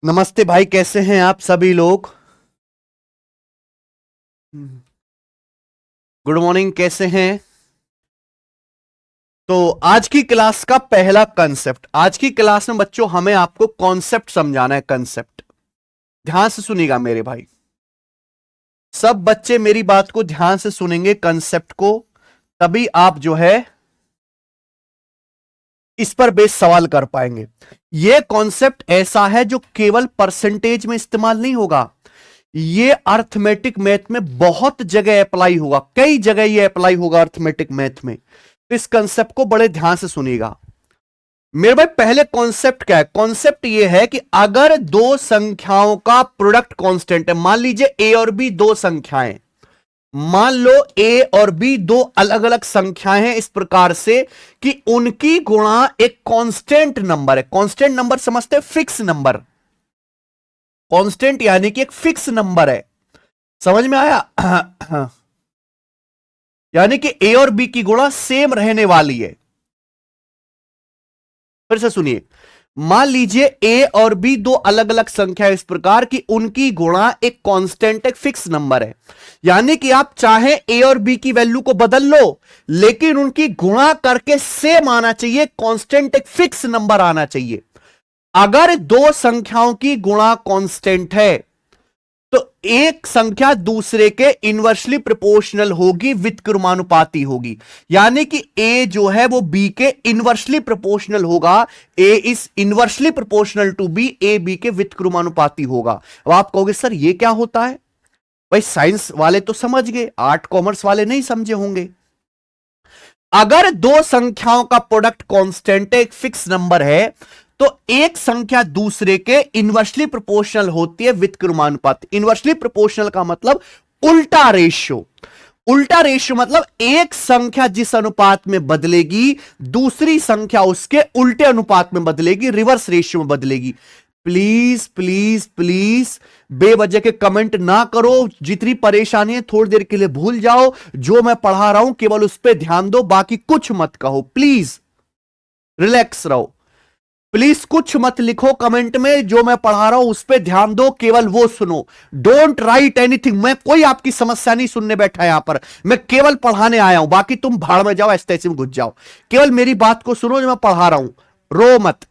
नमस्ते भाई, कैसे हैं आप सभी लोग। गुड मॉर्निंग, कैसे हैं। तो आज की क्लास का पहला कंसेप्ट, आज की क्लास में बच्चों हमें आपको कॉन्सेप्ट समझाना है। कंसेप्ट ध्यान से सुनिएगा मेरे भाई, सब बच्चे मेरी बात को ध्यान से सुनेंगे कंसेप्ट को, तभी आप जो है इस पर बेस सवाल कर पाएंगे। यह कॉन्सेप्ट ऐसा है जो केवल परसेंटेज में इस्तेमाल नहीं होगा, ये अर्थमेटिक मैथ में बहुत जगह अप्लाई होगा, कई जगह ये अप्लाई होगा अर्थमेटिक मैथ में। तो इस कंसेप्ट को बड़े ध्यान से सुनिएगा मेरे भाई। पहले कॉन्सेप्ट क्या है? कॉन्सेप्ट ये है कि अगर दो संख्याओं का प्रोडक्ट कांस्टेंट है, मान लीजिए ए और बी दो संख्याएं, मान लो ए और बी दो अलग अलग संख्याएं हैं इस प्रकार से कि उनकी गुणा एक कांस्टेंट नंबर है। कांस्टेंट नंबर समझते, फिक्स नंबर। कांस्टेंट यानी कि एक फिक्स नंबर है, समझ में आया? यानी कि ए और बी की गुणा सेम रहने वाली है। फिर से सुनिए, मान लीजिए ए और बी दो अलग अलग संख्या इस प्रकार की उनकी गुणा एक कांस्टेंट एक फिक्स नंबर है। यानी कि आप चाहे ए और बी की वैल्यू को बदल लो, लेकिन उनकी गुणा करके सेम आना चाहिए, कांस्टेंट एक फिक्स नंबर आना चाहिए। अगर दो संख्याओं की गुणा कांस्टेंट है तो एक संख्या दूसरे के इनवर्सली प्रोपोर्शनल होगी, व्युत्क्रमानुपाती होगी। यानी कि ए जो है वो बी के इनवर्सली प्रोपोर्शनल होगा, A is inversely proportional to B, A B के व्युत्क्रमानुपाती होगा। अब आप कहोगे सर ये क्या होता है? भाई साइंस वाले तो समझ गए, आर्ट कॉमर्स वाले नहीं समझे होंगे। अगर दो संख्याओं का प्रोडक्ट कांस्टेंट एक फिक्स नंबर है तो एक संख्या दूसरे के इनवर्सली प्रोपोर्शनल होती है, व्युत्क्रमानुपात। इनवर्सली प्रोपोर्शनल का मतलब उल्टा रेशियो। उल्टा रेशियो मतलब एक संख्या जिस अनुपात में बदलेगी दूसरी संख्या उसके उल्टे अनुपात में बदलेगी, रिवर्स रेशियो में बदलेगी। प्लीज प्लीज प्लीज बेवजह के कमेंट ना करो, जितनी परेशानी है थोड़ी देर के लिए भूल जाओ, जो मैं पढ़ा रहा हूं केवल उस पर ध्यान दो, बाकी कुछ मत कहो। प्लीज रिलैक्स रहो, प्लीज कुछ मत लिखो कमेंट में, जो मैं पढ़ा रहा हूं उस पर ध्यान दो, केवल वो सुनो। Don't write anything. मैं कोई आपकी समस्या नहीं सुनने बैठा यहां पर, मैं केवल पढ़ाने आया हूं, बाकी तुम भाड़ में जाओ, ऐसे में घुस जाओ। केवल मेरी बात को सुनो जो मैं पढ़ा रहा हूं, रो मत।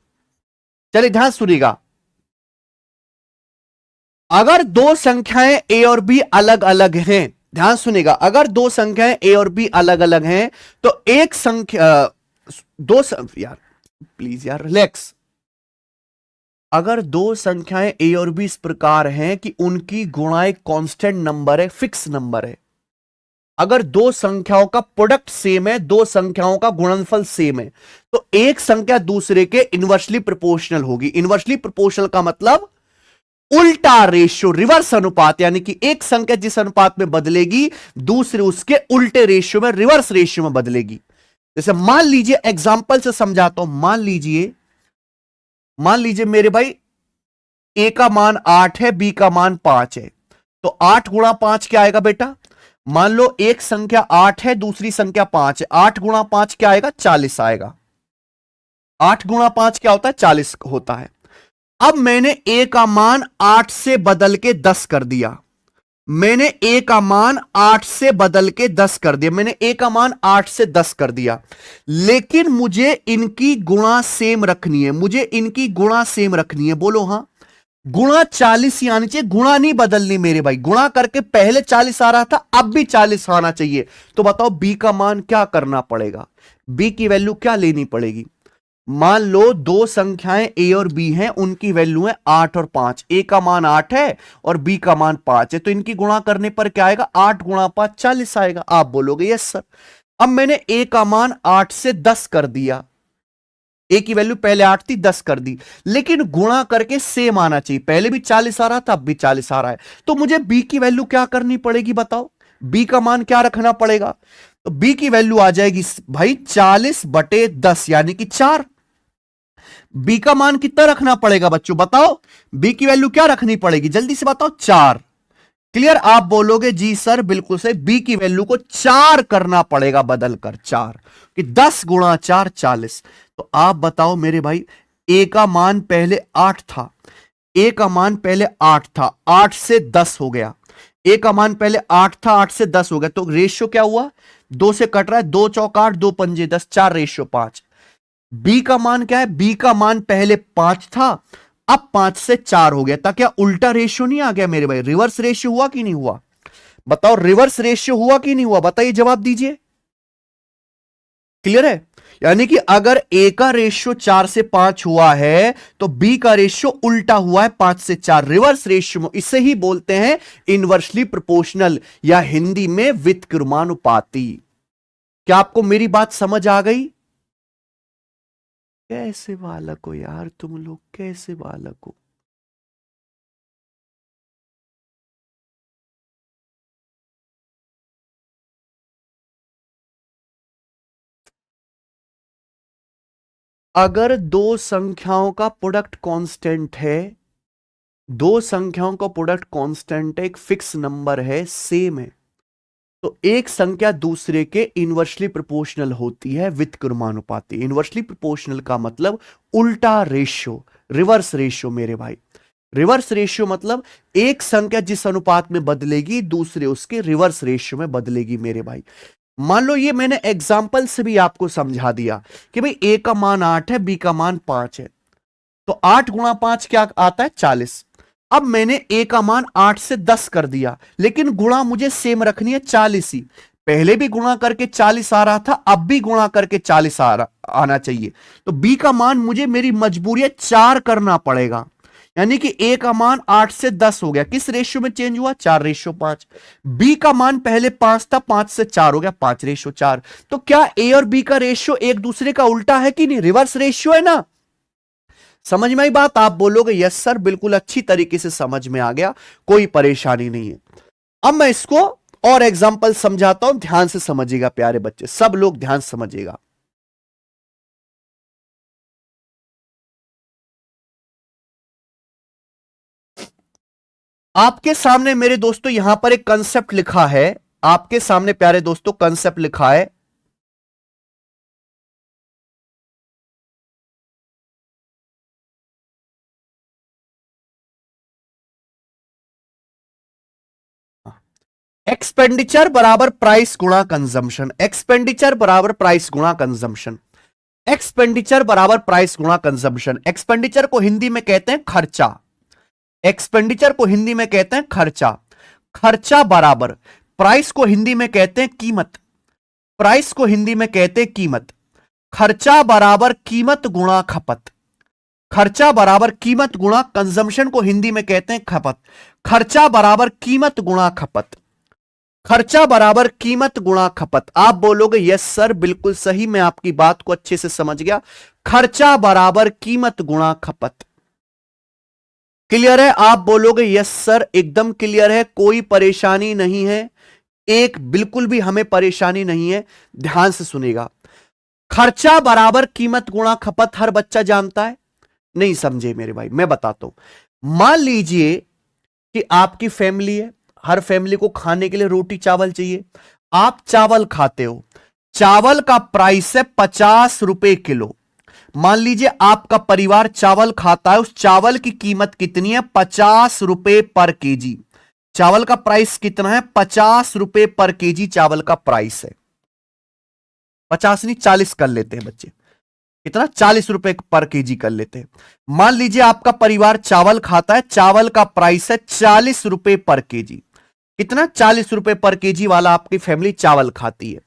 चलिए ध्यान सुनिएगा, अगर दो संख्याएं ए और बी अलग अलग हैं, ध्यान सुनिएगा, अगर दो संख्याएं ए और बी अलग अलग हैं तो एक संख्या यार प्लीज यार रिलैक्स। अगर दो संख्याएं ए और बी इस प्रकार हैं कि उनकी गुणा एक कांस्टेंट नंबर है, फिक्स नंबर है। अगर दो संख्याओं का प्रोडक्ट सेम है, दो संख्याओं का गुणनफल सेम है, तो एक संख्या दूसरे के इनवर्सली प्रोपोर्शनल होगी। इनवर्सली प्रोपोर्शनल का मतलब उल्टा रेशियो, रिवर्स अनुपात। यानी कि एक संख्या जिस अनुपात में बदलेगी दूसरे उसके उल्टे रेशियो में, रिवर्स रेशियो में बदलेगी। जैसे मान लीजिए, एग्जांपल से समझाता हूं, मान लीजिए मेरे भाई ए का मान 8 है, बी का मान 5 है, तो 8 गुणा 5 क्या आएगा बेटा? मान लो एक संख्या 8 है, दूसरी संख्या 5 है, 8 गुणा 5 क्या आएगा? 40 आएगा। 8 गुणा 5 क्या होता है? 40 होता है। अब मैंने ए का मान 8 से बदल के 10 कर दिया, मैंने ए का मान 8 से बदल के 10 कर दिया, मैंने ए का मान 8 से 10 कर दिया, लेकिन मुझे इनकी गुणा सेम रखनी है, मुझे इनकी गुणा सेम रखनी है। बोलो हां, गुणा 40 ही आनी चाहिए, गुणा नहीं बदलनी मेरे भाई। गुणा करके पहले 40 आ रहा था, अब भी 40 आना चाहिए। तो बताओ बी का मान क्या करना पड़ेगा? बी की वैल्यू क्या लेनी पड़ेगी? मान लो दो संख्याएं ए और बी हैं, उनकी वैल्यू है 8 और 5। ए का मान 8 है और बी का मान 5 है, तो इनकी गुणा करने पर क्या आएगा? 8 गुणा 5 40 आएगा। आप बोलोगे यस सर। अब मैंने ए का मान 8 से 10 कर दिया, ए की वैल्यू पहले 8 थी, 10 कर दी, लेकिन गुणा करके सेम आना चाहिए। पहले भी 40 आ रहा था, अब भी 40 आ रहा है, तो मुझे बी की वैल्यू क्या करनी पड़ेगी? बताओ बी का मान क्या रखना पड़ेगा? तो बी की वैल्यू आ जाएगी भाई 40/10 यानी कि 4। बी का मान कितना रखना पड़ेगा बच्चों? बताओ बी की वैल्यू क्या रखनी पड़ेगी, जल्दी से बताओ। 4। क्लियर? आप बोलोगे जी सर बिल्कुल सही, बी की वैल्यू को 4 करना पड़ेगा, बदलकर 4, कि 10 गुणा 4 40। तो आप बताओ मेरे भाई, ए का मान पहले 8 था, ए का मान पहले 8 था, 8 से 10 हो गया। ए का मान पहले 8 था, 8 से 10 हो गया, तो रेशियो क्या हुआ, 2 से कट रहा है, 2 चौक 8, 2 पंजे 10, 4:5। बी का मान क्या है, बी का मान पहले 5 था, अब 5 से 4 हो गया। था क्या उल्टा रेशियो नहीं आ गया मेरे भाई, रिवर्स रेशियो हुआ कि नहीं हुआ, बताओ रिवर्स रेशियो हुआ कि नहीं हुआ, बताइए जवाब दीजिए। क्लियर है, यानी कि अगर ए का रेशियो 4 से 5 हुआ है तो बी का रेशियो उल्टा हुआ है 5 से 4, रिवर्स रेशियो। इसे ही बोलते हैं इनवर्सली प्रोपोर्शनल या हिंदी में व्युत्क्रमानुपाती। क्या आपको मेरी बात समझ आ गई? कैसे बालक हो यार तुम लोग, कैसे बालक हो। अगर दो संख्याओं का प्रोडक्ट कांस्टेंट है, दो संख्याओं का प्रोडक्ट कांस्टेंट है, एक फिक्स नंबर है, सेम है, तो एक संख्या दूसरे के इनवर्सली प्रोपोर्शनल होती है, व्युत्क्रमानुपाती। इनवर्सली प्रोपोर्शनल का मतलब उल्टा रेशियो, रिवर्स रेशियो मेरे भाई। रिवर्स रेशियो मतलब एक संख्या जिस अनुपात में बदलेगी दूसरे उसके रिवर्स रेशियो में बदलेगी मेरे भाई। मान लो ये मैंने एग्जाम्पल से भी आपको समझा दिया कि भाई ए का मान 8 है, बी का मान 5 है, तो 8 गुणा 5 क्या आता है, 40। अब मैंने ए का मान 8 से 10 कर दिया, लेकिन गुणा मुझे सेम रखनी है, 40 ही। पहले भी गुणा करके 40 आ रहा था, अब भी गुणा करके 40 आना चाहिए, तो बी का मान मुझे मेरी मजबूरी है 4 करना पड़ेगा। यानी कि ए का मान 8 से 10 हो गया, किस रेशियो में चेंज हुआ, 4:5। बी का मान पहले 5 था, 5 से 4 हो गया, 5:4। तो क्या ए और बी का रेशियो एक दूसरे का उल्टा है कि नहीं, रिवर्स रेशियो है ना। समझ में आई बात, आप बोलोगे यस सर बिल्कुल अच्छी तरीके से समझ में आ गया, कोई परेशानी नहीं है। अब मैं इसको और एग्जांपल समझाता हूं, ध्यान से समझिएगा प्यारे बच्चे, सब लोग ध्यान से समझिएगा। आपके सामने मेरे दोस्तों यहां पर एक कंसेप्ट लिखा है, आपके सामने प्यारे दोस्तों कंसेप्ट लिखा है। एक्सपेंडिचर बराबर प्राइस गुणा कंजम्पशन, एक्सपेंडिचर बराबर प्राइस गुणा कंजम्पशन, एक्सपेंडिचर बराबर प्राइस गुणा कंजम्पशन। एक्सपेंडिचर को हिंदी में कहते हैं खर्चा, एक्सपेंडिचर को हिंदी में कहते हैं खर्चा। खर्चा बराबर प्राइस को हिंदी में कहते हैं कीमत, प्राइस को हिंदी में कहते हैं कीमत। खर्चा बराबर कीमत गुणा खपत, खर्चा बराबर कीमत गुणा कंजम्पशन को हिंदी में कहते हैं खपत। खर्चा बराबर कीमत गुणा खपत, खर्चा बराबर कीमत गुणा खपत। आप बोलोगे यस सर बिल्कुल सही, मैं आपकी बात को अच्छे से समझ गया, खर्चा बराबर कीमत गुणा खपत। क्लियर है, आप बोलोगे यस सर एकदम क्लियर है, कोई परेशानी नहीं है, एक बिल्कुल भी हमें परेशानी नहीं है। ध्यान से सुनेगा, खर्चा बराबर कीमत गुणा खपत हर बच्चा जानता है, नहीं समझे मेरे भाई, मैं बताता हूं। मान लीजिए कि आपकी फैमिली है, हर फैमिली को खाने के लिए रोटी चावल चाहिए, आप चावल खाते हो, चावल का प्राइस है 50 रुपए किलो। मान लीजिए आपका परिवार चावल खाता है, उस चावल की कीमत कितनी है, 50 रुपए पर केजी। चावल का प्राइस कितना है, 50 रुपए पर केजी चावल का प्राइस है। 50 नहीं 40 कर लेते हैं बच्चे, कितना, 40 रुपए पर केजी कर लेते हैं। मान लीजिए आपका परिवार चावल खाता है, चावल का प्राइस है 40 रुपए पर केजी। कितना, 40 रुपए पर केजी वाला आपकी फैमिली चावल खाती है।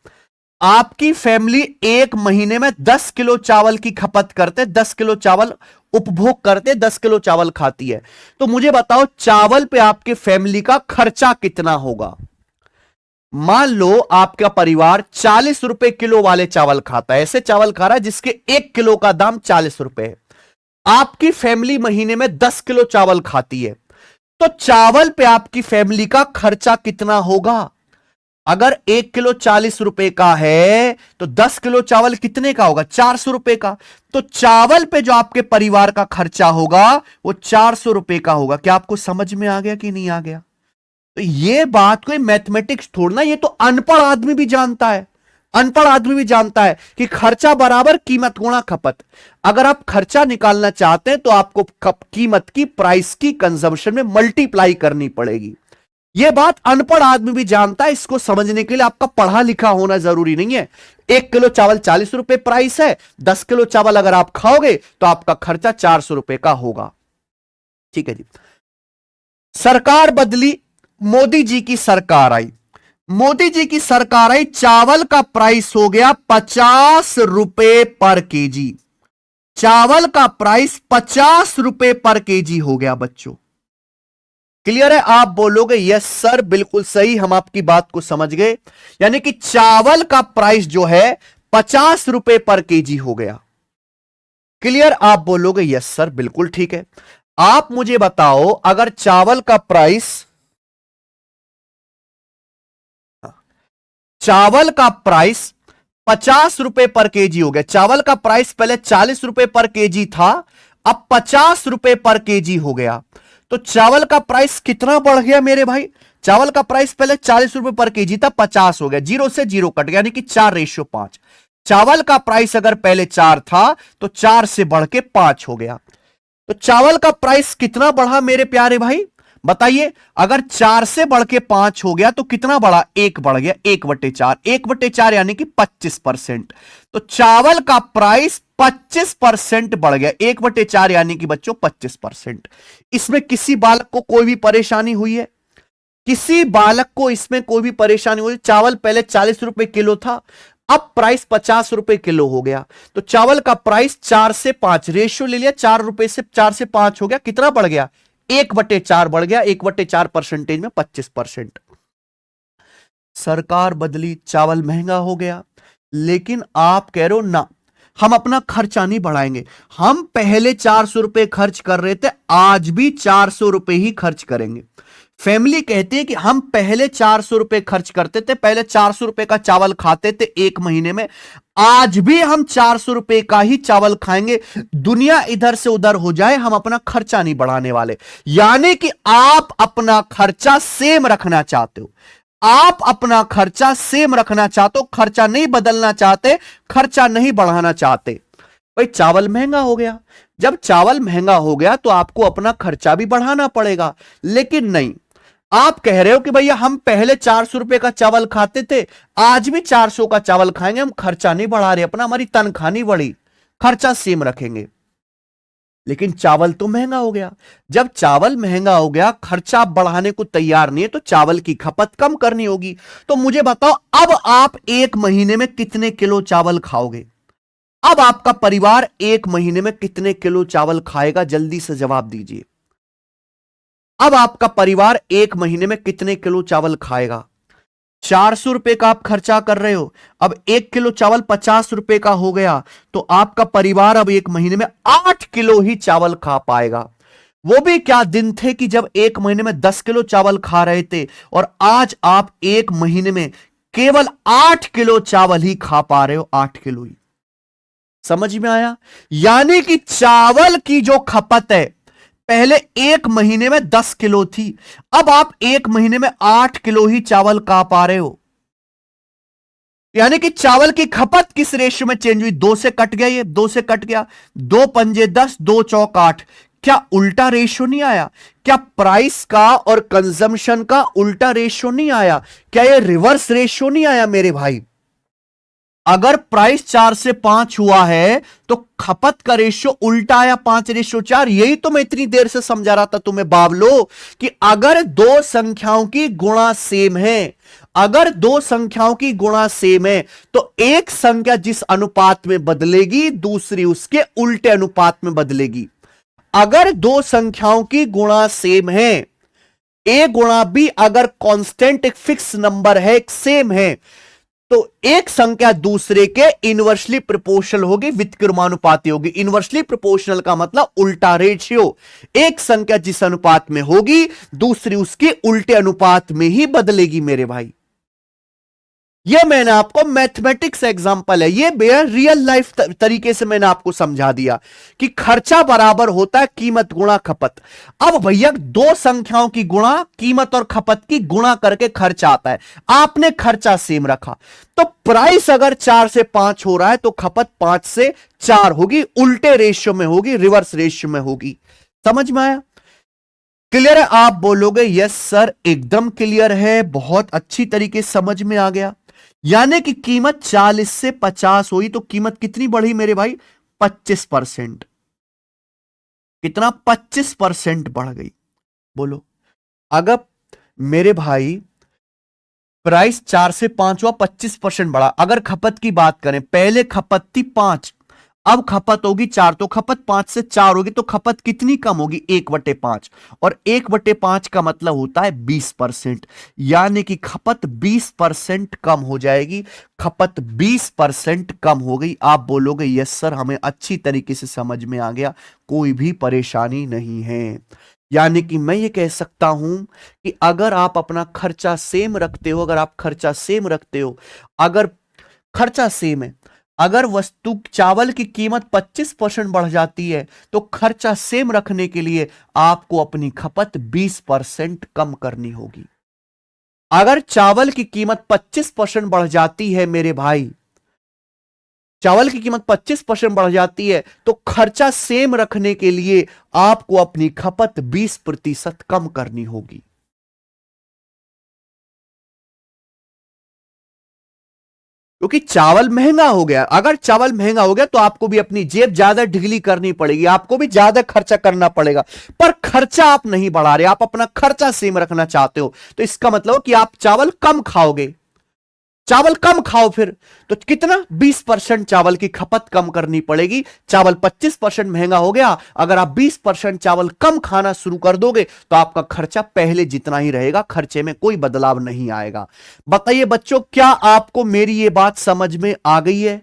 आपकी फैमिली एक महीने में 10 किलो चावल की खपत करते, 10 किलो चावल उपभोग करते, 10 किलो चावल खाती है। तो मुझे बताओ चावल पे आपके फैमिली का खर्चा कितना होगा। मान लो आपका परिवार 40 रुपए किलो वाले चावल खाता है, ऐसे चावल खा रहा है जिसके 1 किलो का दाम 40 रुपए है। आपकी फैमिली महीने में 10 किलो चावल खाती है, तो चावल पे आपकी फैमिली का खर्चा कितना होगा। अगर 1 किलो 40 रुपए का है तो 10 किलो चावल कितने का होगा, 400 रुपए का। तो चावल पे जो आपके परिवार का खर्चा होगा वो 400 रुपए का होगा। क्या आपको समझ में आ गया कि नहीं आ गया। तो ये बात कोई मैथमेटिक्स थोड़ना, ये तो अनपढ़ आदमी भी जानता है। अनपढ़ आदमी भी जानता है कि खर्चा बराबर कीमत गुणा खपत। अगर आप खर्चा निकालना चाहते हैं तो आपको कीमत की, प्राइस की, कंजम्पशन में मल्टीप्लाई करनी पड़ेगी। यह बात अनपढ़ आदमी भी जानता है। इसको समझने के लिए आपका पढ़ा लिखा होना जरूरी नहीं है। 1 किलो चावल 40 रुपए प्राइस है। 10 किलो चावल अगर आप खाओगे तो आपका खर्चा 400 रुपए का होगा। ठीक है जी। सरकार बदली, मोदी जी की सरकार आई। मोदी जी की सरकार आई, चावल का प्राइस हो गया 50 रुपए पर केजी। चावल का प्राइस 50 रुपए पर केजी हो गया बच्चों। क्लियर है? आप बोलोगे यस सर बिल्कुल सही, हम आपकी बात को समझ गए। यानी कि चावल का प्राइस जो है 50 रुपए पर केजी हो गया। क्लियर? आप बोलोगे यस सर बिल्कुल ठीक है। आप मुझे बताओ, अगर चावल का प्राइस 50 रुपए पर केजी हो गया। चावल का प्राइस पहले 40 रुपए पर केजी था, अब 50 रुपए पर केजी हो गया। तो चावल का प्राइस कितना बढ़ गया मेरे भाई? चावल का प्राइस पहले 40 रुपए पर केजी था, 50 हो गया। 0 से 0 कट गया, यानी कि 4:5। चावल का प्राइस अगर पहले 4 था तो 4 से बढ़ के 5 हो गया। तो चावल का प्राइस कितना बढ़ा मेरे प्यारे भाई? बताइए। अगर 4 से बढ़ के 5 हो गया तो कितना बढ़ा? 1 बढ़ गया। 1/4, 1/4 यानी कि 25%। तो चावल का प्राइस 25% बढ़ गया। 1/4 यानी कि बच्चों 25%। इसमें किसी बालक को कोई भी परेशानी हुई है? किसी बालक को इसमें कोई भी परेशानी हुई? चावल पहले 40 रुपए किलो था, अब प्राइस 50 रुपए किलो हो गया। तो चावल का प्राइस 4 से 5 रेशियो ले लिया, 4 रुपए से 4 से 5 हो गया। कितना बढ़ गया? 1/4 बढ़ गया। 1/4 परसेंटेज में 25%। सरकार बदली, चावल महंगा हो गया, लेकिन आप कह रहे हो ना, हम अपना खर्चा नहीं बढ़ाएंगे। हम पहले 400 रुपए खर्च कर रहे थे, आज भी 400 रुपए ही खर्च करेंगे। फैमिली कहती है कि हम पहले 400 रुपए खर्च करते थे, पहले 400 रुपए का चावल खाते थे 1 महीने में, आज भी हम 400 रुपए का ही चावल खाएंगे। दुनिया इधर से उधर हो जाए, हम अपना खर्चा नहीं बढ़ाने वाले। यानी कि आप अपना खर्चा सेम रखना चाहते हो। आप अपना खर्चा सेम रखना चाहते हो, खर्चा नहीं बदलना चाहते, खर्चा नहीं बढ़ाना चाहते। भाई चावल महंगा हो गया, जब चावल महंगा हो गया तो आपको अपना खर्चा भी बढ़ाना पड़ेगा। लेकिन नहीं, आप कह रहे हो कि भैया हम पहले 400 रुपए का चावल खाते थे, आज भी 400 का चावल खाएंगे, हम खर्चा नहीं बढ़ा रहे अपना, हमारी तनख्वाह नहीं बढ़ी, खर्चा सेम रखेंगे। लेकिन चावल तो महंगा हो गया। जब चावल महंगा हो गया, खर्चा बढ़ाने को तैयार नहीं है, तो चावल की खपत कम करनी होगी। तो मुझे बताओ, अब आप 1 महीने में कितने किलो चावल खाओगे? अब आपका परिवार 1 महीने में कितने किलो चावल खाएगा? जल्दी से जवाब दीजिए। अब आपका परिवार 1 महीने में कितने किलो चावल खाएगा? 400 रुपए का आप खर्चा कर रहे हो, अब 1 किलो चावल 50 रुपए का हो गया, तो आपका परिवार अब 1 महीने में 8 किलो ही चावल खा पाएगा। वो भी क्या दिन थे कि जब 1 महीने में 10 किलो चावल खा रहे थे, और आज आप 1 महीने में केवल 8 किलो चावल ही खा पा रहे हो। 8 किलो ही। समझ में आया? यानी कि चावल की जो खपत है, पहले 1 महीने में 10 किलो थी, अब आप 1 महीने में 8 किलो ही चावल खा पा रहे हो। यानी कि चावल की खपत किस रेशियो में चेंज हुई? 2 से कट गया, ये 2 से कट गया। 2 पंजे 10, 2 चौक 8। क्या उल्टा रेशियो नहीं आया? क्या प्राइस का और कंजम्पशन का उल्टा रेशियो नहीं आया? क्या ये रिवर्स रेशियो नहीं आया मेरे भाई? अगर प्राइस 4 से 5 हुआ है तो खपत का रेशियो उल्टा आया, 5:4। यही तो मैं इतनी देर से समझा रहा था तुम्हें बावलो, कि अगर 2 संख्याओं की गुणा सेम है, अगर 2 संख्याओं की गुणा सेम है, तो एक संख्या जिस अनुपात में बदलेगी, दूसरी उसके उल्टे अनुपात में बदलेगी। अगर 2 संख्याओं की गुणा सेम है, ए गुणा बी अगर कांस्टेंट, एक फिक्स नंबर है, एक सेम है, तो एक संख्या दूसरे के इनवर्सली प्रोपोर्शनल होगी, व्युत्क्रमानुपाती होगी। इनवर्सली प्रोपोर्शनल का मतलब उल्टा रेशियो। एक संख्या जिस अनुपात में होगी, दूसरी उसके उल्टे अनुपात में ही बदलेगी मेरे भाई। ये मैंने आपको मैथमेटिक्स एग्जांपल है, ये बेयर रियल लाइफ तरीके से मैंने आपको समझा दिया कि खर्चा बराबर होता है कीमत गुणा खपत। अब भैया दो संख्याओं की गुणा, कीमत और खपत की गुणा करके खर्चा आता है। आपने खर्चा सेम रखा तो प्राइस अगर 4 से 5 हो रहा है तो खपत 5 से 4 होगी, उल्टे रेशियो में होगी, रिवर्स रेशियो में होगी। समझ में आया? क्लियर है? आप बोलोगे यस सर एकदम क्लियर है, बहुत अच्छी तरीके से समझ में आ गया। यानी कि कीमत 40 से 50 हुई तो कीमत कितनी बढ़ी मेरे भाई? 25%। कितना? 25% बढ़ गई। बोलो, अगर मेरे भाई प्राइस 4 से 5 हुआ, 25% बढ़ा। अगर खपत की बात करें, पहले खपत थी 5, अब खपत होगी 4, तो खपत 5 से 4 होगी तो खपत कितनी कम होगी? 1/5। और 1/5 का मतलब होता है 20%। यानी कि खपत 20% कम हो जाएगी। खपत 20% कम हो गई। आप बोलोगे यस सर हमें अच्छी तरीके से समझ में आ गया, कोई भी परेशानी नहीं है। यानी कि मैं ये कह सकता हूं कि अगर आप अपना खर्चा सेम रखते हो, अगर आप खर्चा सेम रखते हो, अगर खर्चा सेम है, अगर वस्तु चावल की कीमत 25% बढ़ जाती है तो खर्चा सेम रखने के लिए आपको अपनी खपत 20% कम करनी होगी। अगर चावल की कीमत 25% बढ़ जाती है मेरे भाई, चावल की कीमत 25% बढ़ जाती है तो खर्चा सेम रखने के लिए आपको अपनी खपत 20% कम करनी होगी। क्योंकि चावल महंगा हो गया। अगर चावल महंगा हो गया तो आपको भी अपनी जेब ज्यादा ढीली करनी पड़ेगी, आपको भी ज्यादा खर्चा करना पड़ेगा। पर खर्चा आप नहीं बढ़ा रहे, आप अपना खर्चा सेम रखना चाहते हो, तो इसका मतलब कि आप चावल कम खाओगे। चावल कम खाओ फिर तो कितना? 20% चावल की खपत कम करनी पड़ेगी। चावल 25% महंगा हो गया, अगर आप 20% चावल कम खाना शुरू कर दोगे तो आपका खर्चा पहले जितना ही रहेगा, खर्चे में कोई बदलाव नहीं आएगा। बताइए बच्चों, क्या आपको मेरी ये बात समझ में आ गई है?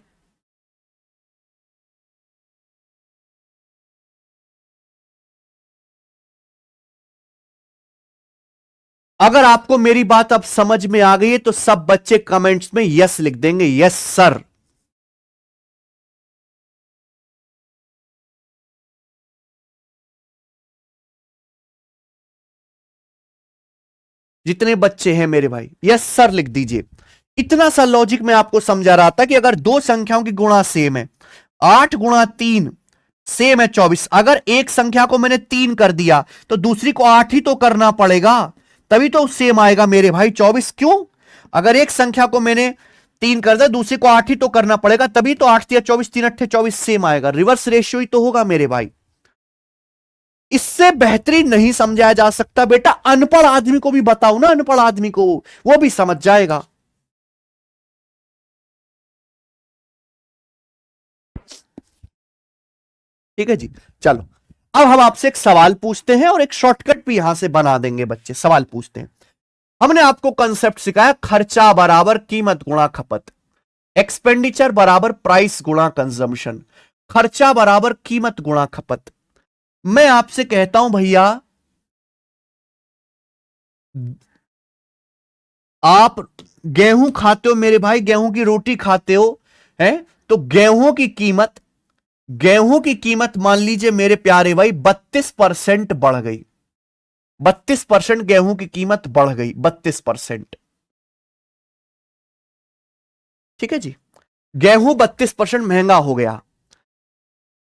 अगर आपको मेरी बात अब समझ में आ गई है तो सब बच्चे कमेंट्स में यस लिख देंगे, यस सर। जितने बच्चे हैं मेरे भाई यस सर लिख दीजिए। इतना सा लॉजिक मैं आपको समझा रहा था कि अगर दो संख्याओं की गुणा सेम है, 8 गुणा 3 सेम है 24। अगर एक संख्या को मैंने 3 कर दिया तो दूसरी को 8 ही तो करना पड़ेगा, तभी तो सेम आएगा मेरे भाई 24। क्यों? अगर एक संख्या को मैंने 3 कर दिया, दूसरी को 8 ही तो करना पड़ेगा, तभी तो 8 या 24, 3 8 24 सेम आएगा। रिवर्स रेशियो ही तो होगा मेरे भाई। इससे बेहतरीन नहीं समझाया जा सकता बेटा। अनपढ़ आदमी को भी बताओ ना, अनपढ़ आदमी को, वो भी समझ जाएगा। ठीक है जी, चलो अब हम आपसे एक सवाल पूछते हैं और एक शॉर्टकट भी यहां से बना देंगे बच्चे। सवाल पूछते हैं। हमने आपको कंसेप्ट सिखाया, खर्चा बराबर कीमत गुणा खपत, एक्सपेंडिचर बराबर प्राइस गुणा कंजम्पशन, खर्चा बराबर कीमत गुणा खपत। मैं आपसे कहता हूं भैया, आप गेहूं खाते हो मेरे भाई, गेहूं की रोटी खाते हो, हैं? तो गेहूं की कीमत मान लीजिए मेरे प्यारे भाई 32% बढ़ गई। 32% गेहूं की कीमत बढ़ गई, 32%। ठीक है जी, गेहूं 32% महंगा हो गया।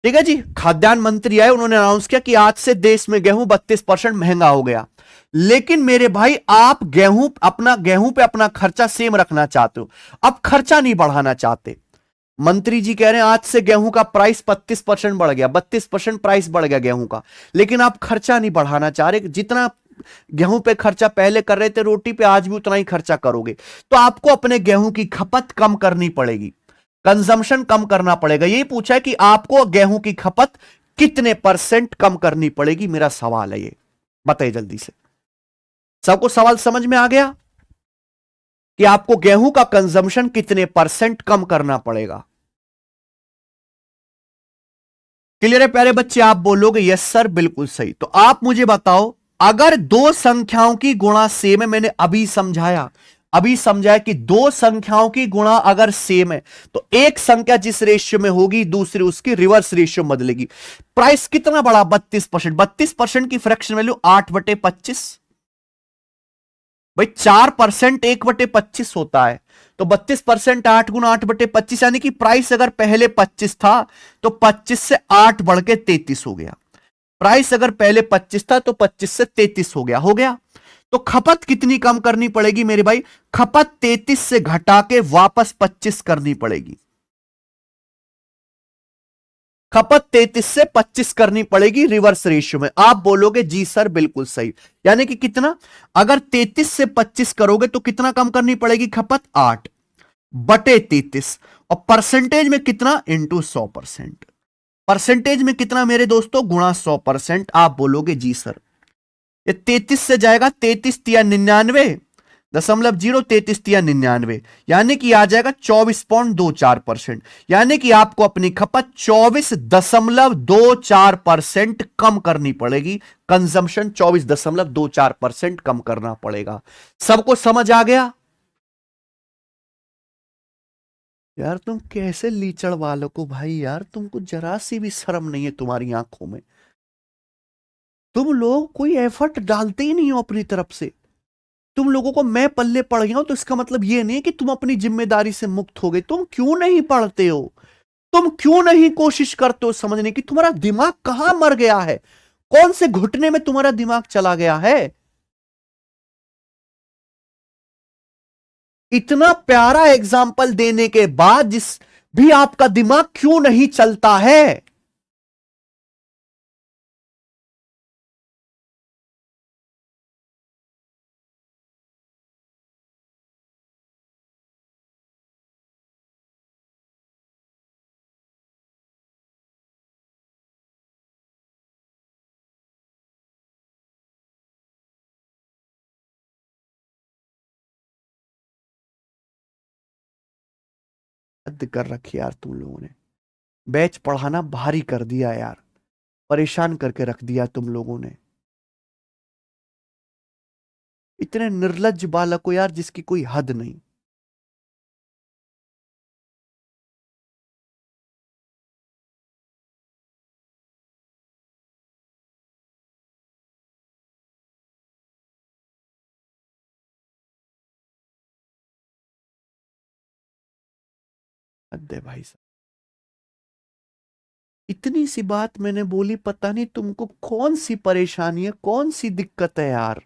ठीक है जी, खाद्यान्न मंत्री आए, उन्होंने अनाउंस किया कि आज से देश में गेहूं 32% महंगा हो गया। लेकिन मेरे भाई आप गेहूं पे अपना खर्चा सेम रखना चाहते हो, अब खर्चा नहीं बढ़ाना चाहते। मंत्री जी कह रहे हैं आज से गेहूं का प्राइस 35% बढ़ गया, 32% प्राइस बढ़ गया गेहूं का, लेकिन आप खर्चा नहीं बढ़ाना चाह रहे। जितना गेहूं पे खर्चा पहले कर रहे थे, रोटी पे आज भी उतना ही खर्चा करोगे, तो आपको अपने गेहूं की खपत कम करनी पड़ेगी, कंजम्पशन कम करना पड़ेगा। यही पूछा है कि आपको गेहूं की खपत कितने % कम करनी पड़ेगी, मेरा सवाल है ये। बताइए जल्दी से। सबको सवाल समझ में आ गया कि आपको गेहूं का कंजम्पशन कितने % कम करना पड़ेगा? क्लियर है प्यारे बच्चे? आप बोलोगे यस सर बिल्कुल सही। तो आप मुझे बताओ, अगर दो संख्याओं की गुणा सेम है, मैंने अभी समझाया, अभी समझा है कि दो संख्याओं की गुणा अगर सेम है तो एक संख्या जिस रेशियो में होगी दूसरी उसकी रिवर्स रेशियो में बदलेगी। प्राइस कितना बड़ा? 32%। 32% की फ्रैक्शन वैल्यू 8/25। भाई 4% 1/25 होता है, तो 32% 8 गुना 8/25, यानी कि प्राइस अगर पहले 25 था तो 25 से 8 बढ़ के 33 हो गया। प्राइस अगर पहले 25 था तो 25 से 33 हो गया। तो खपत कितनी कम करनी पड़ेगी मेरे भाई? खपत 33 से घटा के वापस 25 करनी पड़ेगी। खपत 33 से 25 करनी पड़ेगी रिवर्स रेशियो में। आप बोलोगे जी सर बिल्कुल सही, यानी कि कितना? अगर 33 से 25 करोगे तो कितना कम करनी पड़ेगी खपत? 8/33। और परसेंटेज में कितना? इंटू 100%। परसेंटेज में कितना मेरे दोस्तों? गुणा 100%। आप बोलोगे जी सर। ये 33 से जाएगा, 33 तिया 99.0, 33 तिया 99, यानी कि आ जाएगा 24.24%। यानी कि आपको अपनी खपत 24.24% कम करनी पड़ेगी। कंजम्पशन 24.24% कम करना पड़ेगा। सबको समझ आ गया? यार तुम कैसे लीचड़ वालों को भाई, यार तुमको जरा सी भी शर्म नहीं है तुम्हारी आंखों में? तुम लोग कोई एफर्ट डालते ही नहीं हो अपनी तरफ से। तुम लोगों को मैं पल्ले पड़ गया हूं तो इसका मतलब यह नहीं कि तुम अपनी जिम्मेदारी से मुक्त हो गए। तुम क्यों नहीं पढ़ते हो? तुम क्यों नहीं कोशिश करते हो समझने की? तुम्हारा दिमाग कहां मर गया है? कौन से घुटने में तुम्हारा दिमाग चला गया है? इतना प्यारा एग्जाम्पल देने के बाद जिस भी आपका दिमाग क्यों नहीं चलता है? हद कर रखी यार तुम लोगों ने। बैच पढ़ाना भारी कर दिया यार, परेशान करके रख दिया तुम लोगों ने। इतने निर्लज्ज बालक हो यार जिसकी कोई हद नहीं। हद है भाई साहब। इतनी सी बात मैंने बोली, पता नहीं तुमको कौन सी परेशानी है, कौन सी दिक्कत है यार।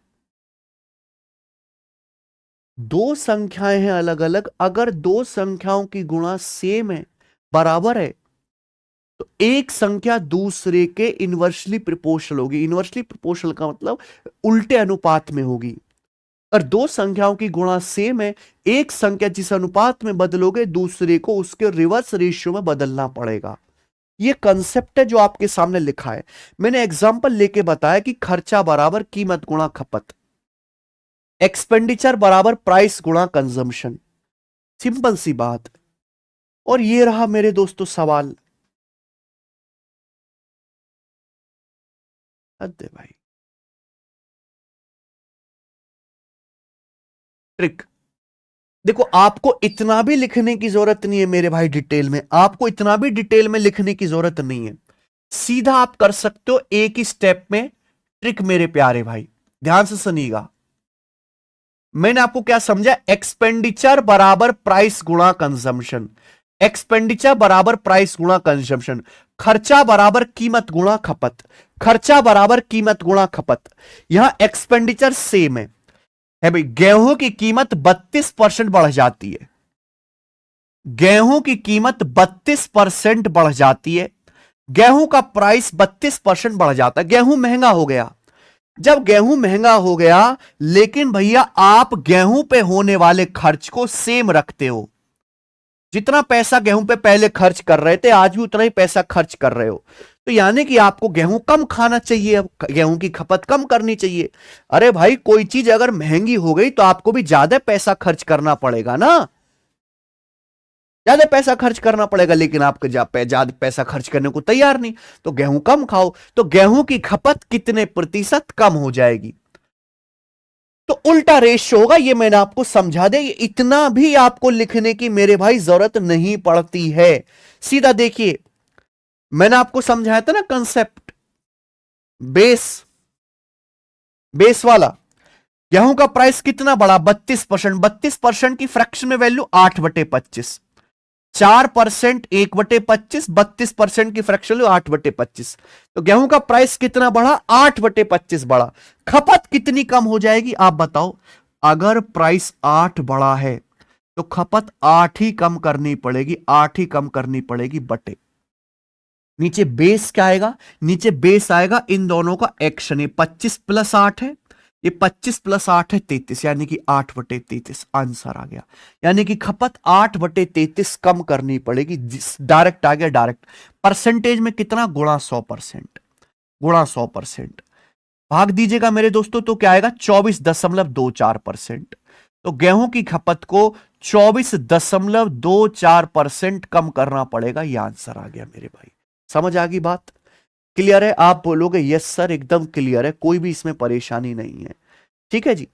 दो संख्याएं हैं अलग अलग, अगर दो संख्याओं की गुणा सेम है, बराबर है, तो एक संख्या दूसरे के इनवर्सली प्रोपोर्शनल होगी। इनवर्सली प्रोपोर्शनल का मतलब उल्टे अनुपात में होगी। और दो संख्याओं की गुणा सेम है, एक संख्या जिस अनुपात में बदलोगे दूसरे को उसके रिवर्स रेशियो में बदलना पड़ेगा। ये कंसेप्ट है जो आपके सामने लिखा है। मैंने एग्जांपल लेके बताया कि खर्चा बराबर कीमत गुणा खपत, एक्सपेंडिचर बराबर प्राइस गुणा कंजम्पशन। सिंपल सी बात। और ये रहा मेरे दोस्तों सवाल। हद है भाई। ट्रिक देखो, आपको इतना भी लिखने की जरूरत नहीं है मेरे भाई डिटेल में, आपको इतना भी डिटेल में लिखने की जरूरत नहीं है। सीधा आप कर सकते हो एक ही स्टेप में ट्रिक मेरे प्यारे भाई। ध्यान से सुनिएगा। मैंने आपको क्या समझा? एक्सपेंडिचर बराबर प्राइस गुणा कंजम्पशन, एक्सपेंडिचर बराबर प्राइस गुणा कंजम्पशन, खर्चा बराबर कीमत गुणा खपत, खर्चा बराबर कीमत गुणा खपत। यहां एक्सपेंडिचर सेम है भाई। गेहूं की कीमत 32% बढ़ जाती है, गेहूं की कीमत 32% बढ़ जाती है, गेहूं का प्राइस 32% बढ़ जाता है, गेहूं महंगा हो गया। जब गेहूं महंगा हो गया, लेकिन भैया आप गेहूं पे होने वाले खर्च को सेम रखते हो। जितना पैसा गेहूं पे पहले खर्च कर रहे थे आज भी उतना ही पैसा खर्च कर रहे हो, तो यानी कि आपको गेहूं कम खाना चाहिए, गेहूं की खपत कम करनी चाहिए। अरे भाई कोई चीज अगर महंगी हो गई तो आपको भी ज्यादा पैसा खर्च करना पड़ेगा ना, ज्यादा पैसा खर्च करना पड़ेगा, लेकिन आपके ज्यादा पैसा खर्च करने को तैयार नहीं, तो गेहूं कम खाओ, तो गेहूं की खपत कितने प्रतिशत कम हो जाएगी? तो उल्टा रेशियो होगा, ये मैंने आपको समझा दिया। इतना भी आपको लिखने की मेरे भाई जरूरत नहीं पड़ती है। सीधा देखिए, मैंने आपको समझाया था ना कंसेप्ट, बेस बेस वाला। गेहूं का प्राइस कितना बढ़ा? 32%। 32% की फ्रैक्शन में वैल्यू 8/25, 4% 1/25, 32% की फ्रैक्शन वैल्यू 8/25। तो गेहूं का प्राइस कितना बढ़ा? 8/25 बढ़ा। खपत कितनी कम हो जाएगी आप बताओ? अगर प्राइस 8 बढ़ा है तो खपत 8 ही कम करनी पड़ेगी, 8 ही कम करनी पड़ेगी बटे नीचे बेस क्या आएगा? नीचे बेस आएगा इन दोनों का एक्शन। ये 25 + 8 है, ये 25 + 8 है 33, यानी कि 8/33 आंसर आ गया। यानी कि खपत 8/33 कम करनी पड़ेगी। डायरेक्ट आ गया, डायरेक्ट। परसेंटेज में कितना? गुणा 100%, गुणा 100%। भाग दीजिएगा मेरे दोस्तों तो क्या आएगा? 24.24%। तो गेहूं की खपत को 24.24% कम करना पड़ेगा। यह आंसर आ गया मेरे भाई। समझ आ गई बात? क्लियर है? आप बोलोगे यस सर एकदम क्लियर है, कोई भी इसमें परेशानी नहीं है। ठीक है जी।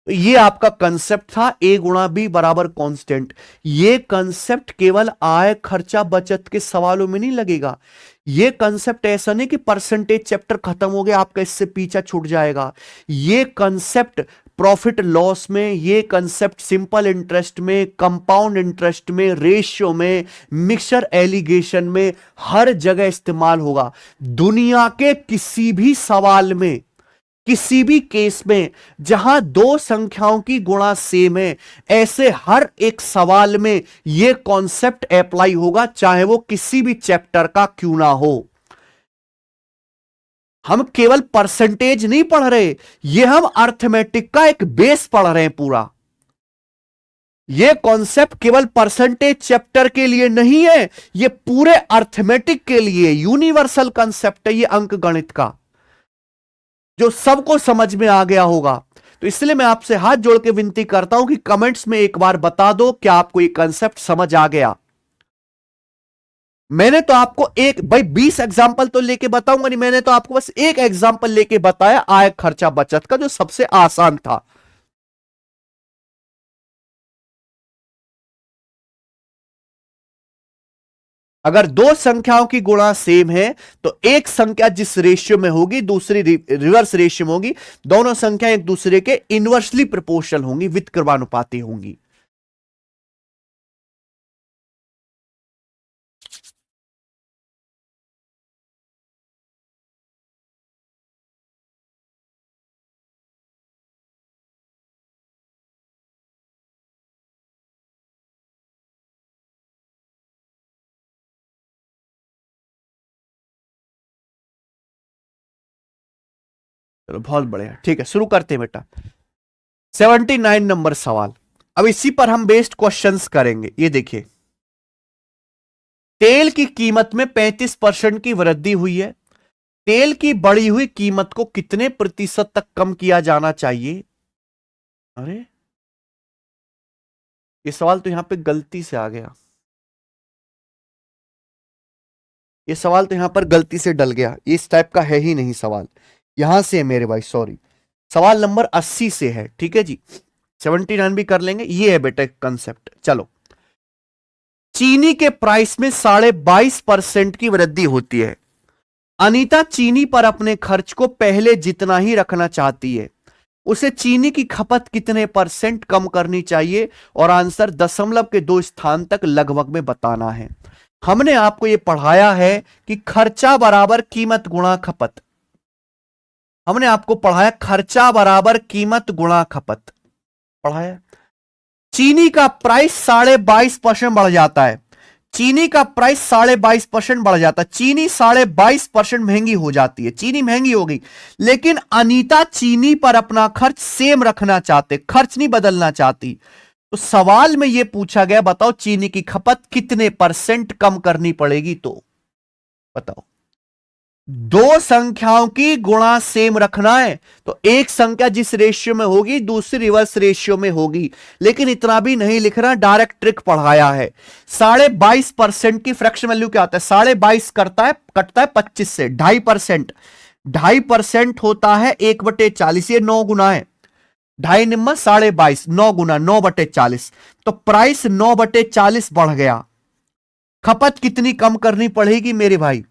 तो ये आपका कंसेप्ट था A × B = कांस्टेंट। ये कंसेप्ट केवल आय खर्चा बचत के सवालों में नहीं लगेगा। ये कंसेप्ट ऐसा नहीं कि परसेंटेज चैप्टर खत्म हो गया आपका इससे पीछा छूट जाएगा। ये कंसेप्ट प्रॉफिट लॉस में, ये कंसेप्ट सिंपल इंटरेस्ट में, कंपाउंड इंटरेस्ट में, रेशियो में, मिक्सचर एलिगेशन में, हर जगह इस्तेमाल होगा। दुनिया के किसी भी सवाल में, किसी भी केस में जहां दो संख्याओं की गुणा सेम है, ऐसे हर एक सवाल में यह कॉन्सेप्ट अप्लाई होगा, चाहे वो किसी भी चैप्टर का क्यों ना हो। हम केवल परसेंटेज नहीं पढ़ रहे, यह हम अर्थमेटिक का एक बेस पढ़ रहे हैं पूरा। यह कॉन्सेप्ट केवल परसेंटेज चैप्टर के लिए नहीं है, यह पूरे अर्थमेटिक के लिए यूनिवर्सल कॉन्सेप्ट है, यह अंक गणित का, जो सबको समझ में आ गया होगा। तो इसलिए मैं आपसे हाथ जोड़ के विनती करता हूं कि कमेंट्स में एक बार बता दो क्या आपको ये कंसेप्ट समझ आ गया। मैंने तो आपको एक भाई 20 एग्जांपल तो लेके बताऊंगा नहीं, मैंने तो आपको बस एक एग्जांपल लेके बताया आय खर्चा बचत का, जो सबसे आसान था। अगर दो संख्याओं की गुणा सेम है तो एक संख्या जिस रेशियो में होगी दूसरी रिवर्स रेशियो में होगी। दोनों संख्या एक दूसरे के इनवर्सली प्रोपोर्शनल होंगी, व्युत्क्रमानुपाती होंगी। चलो बहुत बढ़िया, ठीक है, शुरू करते हैं बेटा। 79 नंबर सवाल। अब इसी पर हम बेस्ड क्वेश्चंस करेंगे। ये देखिए, तेल की कीमत में 35% की वृद्धि हुई है। तेल की बढ़ी हुई कीमत को कितने प्रतिशत तक कम किया जाना चाहिए? अरे ये सवाल तो यहां पे गलती से आ गया, ये सवाल तो यहां पर गलती से डल गया, इस टाइप का है ही नहीं सवाल, यहां से है मेरे भाई, सॉरी। सवाल नंबर 80 से है, ठीक है जी। 79 भी कर लेंगे। ये है बेटा कंसेप्ट। चलो, चीनी के प्राइस में 22.5% की वृद्धि होती है। अनीता चीनी पर अपने खर्च को पहले जितना ही रखना चाहती है। उसे चीनी की खपत कितने % कम करनी चाहिए? और आंसर दशमलव के 2 स्थान तक लगभग में बताना है। हमने आपको यह पढ़ाया है कि खर्चा बराबर कीमत गुणा खपत। हमने आपको पढ़ाया खर्चा बराबर कीमत गुणा खपत, पढ़ाया। चीनी का प्राइस 22.5% बढ़ जाता है। चीनी का प्राइस 22.5% बढ़ जाता है। चीनी 22.5% महंगी हो जाती है, चीनी महंगी हो गई। लेकिन अनीता चीनी पर अपना खर्च सेम रखना चाहते, खर्च नहीं बदलना चाहती। तो सवाल में यह पूछा गया, बताओ चीनी की खपत कितने % कम करनी पड़ेगी? तो बताओ, दो संख्याओं की गुणा सेम रखना है, तो एक संख्या जिस रेशियो में होगी दूसरी रिवर्स रेशियो में होगी। लेकिन इतना भी नहीं लिखना, डायरेक्ट ट्रिक पढ़ाया है। 22.5% की फ्रैक्शन वैल्यू क्या होता है? 22.5 कटता है 25 से, 2.5%। 2.5% होता है 1/40, ये 9 गुना है। ढाई निम्मा 22.5, 9 गुना 9/40, तो प्राइस 9/40 बढ़ गया। खपत कितनी कम करनी पड़ेगी मेरे भाई?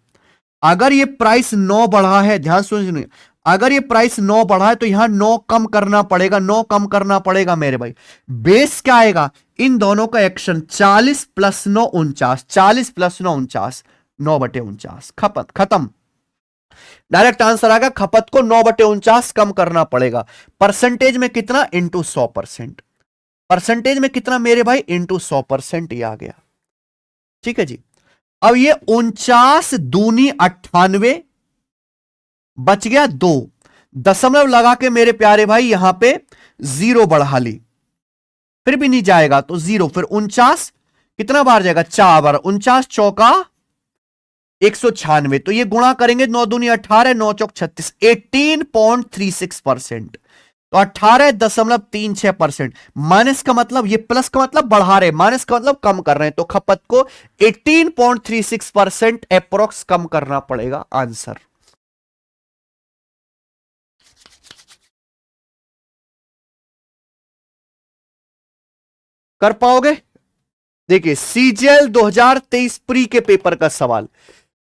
अगर ये प्राइस 9 बढ़ा है, ध्यान सुनिए, अगर ये प्राइस 9 बढ़ा है तो यहां 9 कम करना पड़ेगा, 9 कम करना पड़ेगा मेरे भाई। बेस क्या आएगा? इन दोनों का एक्शन 40 + 9 49, 40 + 9 49, 9/49, खपत खत्म। डायरेक्ट आंसर आएगा, खपत को 9/49 कम करना पड़ेगा। परसेंटेज में कितना? इंटू 100%। परसेंटेज में कितना मेरे भाई? इंटू 100%। ये आ गया, ठीक है जी। अब ये 49 दूनी 98, बच गया 2, दशमलव लगा के मेरे प्यारे भाई यहां पे 0 बढ़ा ली, फिर भी नहीं जाएगा तो 0, फिर 49 कितना बार जाएगा? 4 बार। 49 चौका 196, तो ये गुणा करेंगे, 9 दूनी 18, 9 चौक 36, 18.36%, तो 18.36%। माइनस का मतलब, ये प्लस का मतलब बढ़ा रहे, माइनस का मतलब कम कर रहे हैं, तो खपत को 18.36% अप्रोक्स कम करना पड़ेगा। आंसर कर पाओगे? देखिए, सीजीएल 2023 प्री के पेपर का सवाल,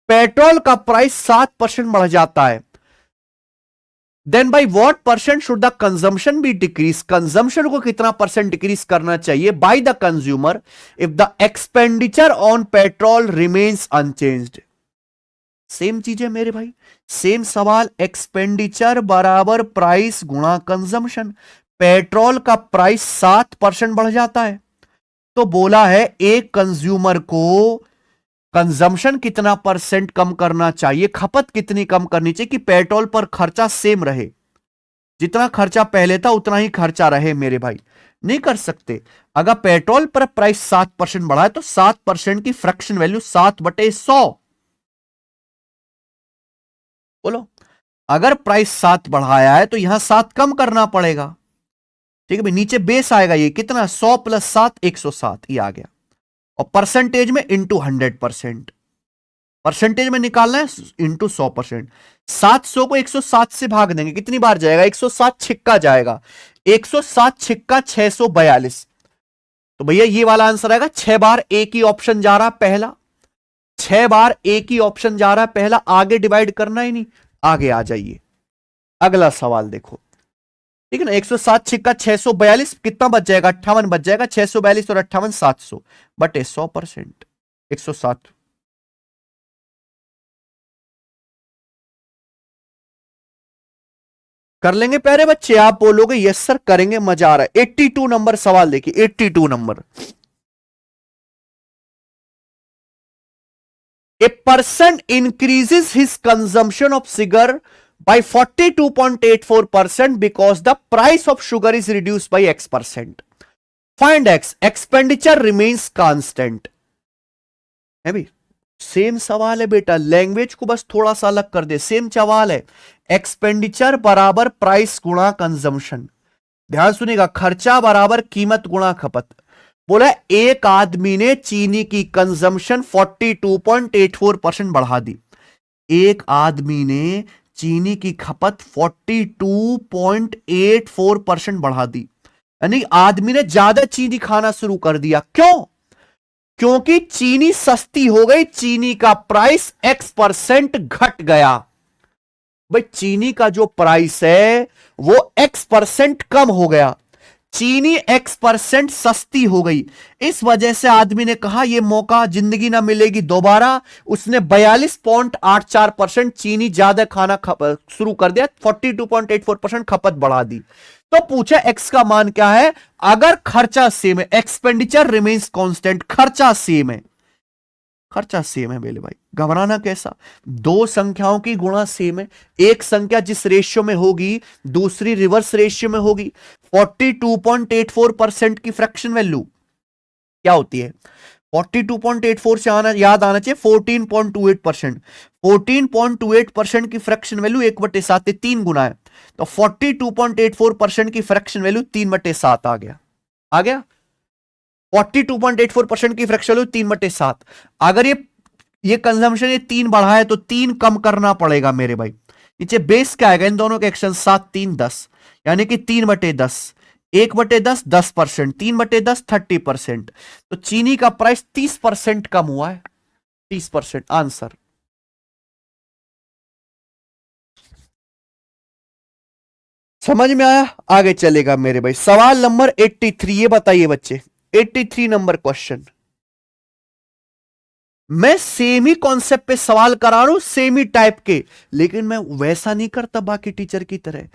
पेट्रोल का प्राइस 7% बढ़ जाता है, then by what percent should the consumption be decrease? Consumption को कितना परसेंट डिक्रीज करना चाहिए by the consumer if the expenditure on petrol remains unchanged? Same चीज है मेरे भाई, सेम सवाल, एक्सपेंडिचर बराबर प्राइस गुणा कंजम्पशन। पेट्रोल का प्राइस 7% बढ़ जाता है, तो बोला है एक कंज्यूमर को कंजम्पशन कितना परसेंट कम करना चाहिए, खपत कितनी कम करनी चाहिए कि पेट्रोल पर खर्चा सेम रहे, जितना खर्चा पहले था उतना ही खर्चा रहे मेरे भाई। नहीं कर सकते। अगर पेट्रोल पर प्राइस 7% बढ़ा है तो 7% की फ्रैक्शन वैल्यू 7/100। बोलो, अगर प्राइस 7 बढ़ाया है तो यहां 7 कम करना पड़ेगा, ठीक है भाई। नीचे बेस आएगा, ये कितना? 100 + 7 107, ये आ गया। और परसेंटेज में इंटू 100%, परसेंटेज में निकालना है इंटू 100%। 700 को 107 से भाग देंगे, कितनी बार जाएगा? 107 छिक्का जाएगा, 107 छिक्का 642, तो भैया ये वाला आंसर आएगा। 6 बार एक ही ऑप्शन जा रहा पहला, 6 बार एक ही ऑप्शन जा रहा पहला, आगे डिवाइड करना ही नहीं, आगे आ जाइए। अगला सवाल देखो, ठीक है ना। 107 छिक्का 642, कितना बच जाएगा? 58 बच जाएगा। 642 और 58 700 बटे 100%, 107। कर लेंगे प्यारे बच्चे? आप बोलोगे यस सर करेंगे, मजा आ रहा है। 82 नंबर सवाल देखिए, 82 number. A person increases his consumption of sugar by 42.84% because the price of sugar is reduced by X%. Find X. Expenditure remains constant. है भी सेम सवाल है बेटा, लैंग्वेज को बस थोड़ा सा अलग कर दे, सेम सवाल है। एक्सपेंडिचर बराबर प्राइस गुणा कंजम्पशन। ध्यान सुनिएगा, खर्चा बराबर कीमत गुणा खपत। बोला एक आदमी ने चीनी की कंजम्पशन 42.84% बढ़ा दी, एक आदमी ने चीनी की खपत 42.84% बढ़ा दी, यानी आदमी ने ज्यादा चीनी खाना शुरू कर दिया। क्यों? क्योंकि चीनी सस्ती हो गई, चीनी का प्राइस X% घट गया। भाई चीनी का जो प्राइस है वो X% कम हो गया, चीनी X% सस्ती हो गई, इस वजह से आदमी ने कहा यह मौका जिंदगी ना मिलेगी दोबारा। उसने 42.84% चीनी ज्यादा खाना शुरू कर दिया, 42.84% खपत बढ़ा दी। तो पूछा X का मान क्या है? अगर खर्चा सेम है, एक्सपेंडिचर रिमेन्स कांस्टेंट, खर्चा सेम है, खर्चा सेम है मेरे भाई, घबराना कैसा? दो संख्याओं की गुणा सेम है, एक संख्या जिस रेशियो में होगी दूसरी रिवर्स रेशियो में होगी। 42.84% की फ्रैक्शन वैल्यू क्या होती है? 42.84 से आना याद आना चाहिए 14.28%। 14.28% की फ्रैक्शन वैल्यू 1/7 3 गुना है, तो 42.84% की फ्रैक्शन वैल्यू 3/7 आ गया। आ गया 42.84% की फ्रैक्शन वैल्यू 3/7। अगर ये कंजम्पशन ये 3 बढ़ा है तो 3 कम करना पड़ेगा मेरे भाई, नीचे बेस क्या आएगा इन दोनों के एक्शन 7 3 10, यानी कि 3/10, 1/10 10%, 3/10 30%। तो चीनी का प्राइस 30% कम हुआ है, 30%। आंसर समझ में आया? आगे चलेगा मेरे भाई। सवाल नंबर 83, ये बताइए बच्चे, 83 नंबर क्वेश्चन। मैं सेमी कॉन्सेप्ट पे सवाल करा रहा हूं, सेमी टाइप के, लेकिन मैं वैसा नहीं करता बाकी टीचर की तरह,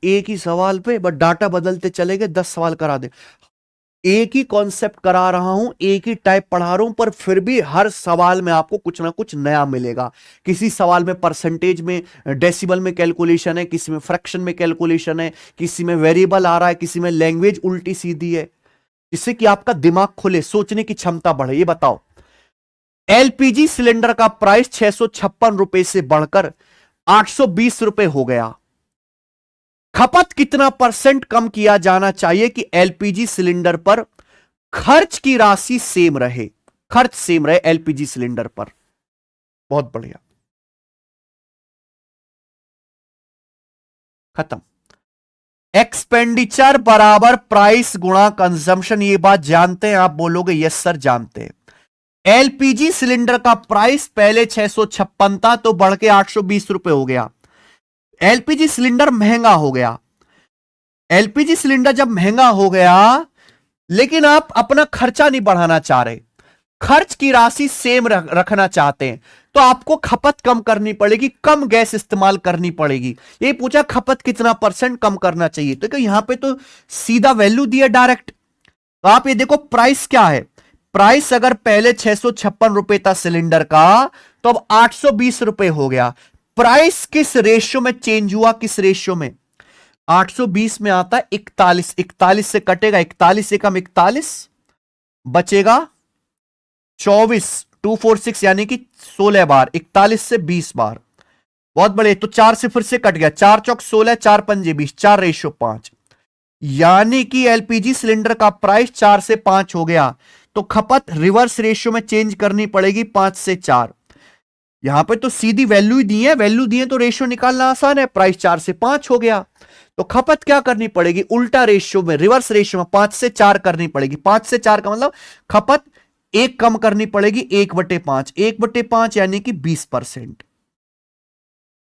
एक ही सवाल पे बस डाटा बदलते चले गए, 10 सवाल करा दे। एक ही कॉन्सेप्ट करा रहा हूं, एक ही टाइप पढ़ा रहा हूं, पर फिर भी हर सवाल में आपको कुछ ना कुछ नया मिलेगा। किसी सवाल में परसेंटेज में, डेसिबल में कैलकुलेशन है, किसी में फ्रैक्शन में कैलकुलेशन है, किसी में वेरिएबल आ रहा है, किसी में लैंग्वेज उल्टी सीधी है, जिससे कि आपका दिमाग खुले, सोचने की क्षमता बढ़े। ये बताओ, एलपीजी सिलेंडर का प्राइस 656 रुपए से बढ़कर 820 रुपए हो गया। खपत कितना परसेंट कम किया जाना चाहिए कि एलपीजी सिलेंडर पर खर्च की राशि सेम रहे? खर्च सेम रहे एलपीजी सिलेंडर पर। बहुत बढ़िया, खत्म। एक्सपेंडिचर बराबर प्राइस गुणा कंजम्पशन, ये बात जानते हैं आप? बोलोगे यस सर जानते हैं। एलपीजी सिलेंडर का प्राइस पहले 656 था, तो बढ़ के 820 रुपए हो गया। एलपीजी सिलेंडर महंगा हो गया। एलपीजी सिलेंडर जब महंगा हो गया, लेकिन आप अपना खर्चा नहीं बढ़ाना चाह रहे, खर्च की राशि सेम रखना चाहते हैं, तो आपको खपत कम करनी पड़ेगी, कम गैस इस्तेमाल करनी पड़ेगी। ये पूछा खपत कितना परसेंट कम करना चाहिए, तो यहां पे तो सीधा वैल्यू दिया डायरेक्ट। तो आप ये देखो प्राइस क्या है, प्राइस अगर पहले 656 रुपए था सिलेंडर का, तो अब 820 रुपए हो गया। प्राइस किस रेशियो में चेंज हुआ, किस रेशियो में? 820 में आता है 41, 41 से कटेगा 41 एकम 41, बचेगा 24, 246 यानी कि 16 बार, 41 से 20 बार। बहुत बड़े, तो 4 से फिर से कट गया, 4 चौक 16, 4 पंजे 20, 4:5, यानी कि एलपीजी सिलेंडर का प्राइस 4 से 5 हो गया। तो खपत रिवर्स रेशियो में चेंज करनी पड़ेगी, 5 से 4। यहां पे तो सीधी वैल्यू दी है, वैल्यू दी है तो रेशियो निकालना आसान है, प्राइस 4 से 5 हो गया। तो खपत क्या करनी पड़ेगी, उल्टा रेशियो में, रिवर्स रेशियो में 5 से 4 करनी पड़ेगी। 5 से 4 का मतलब खपत 1 कम करनी पड़ेगी, 1/5, 1/5 यानी कि 20%।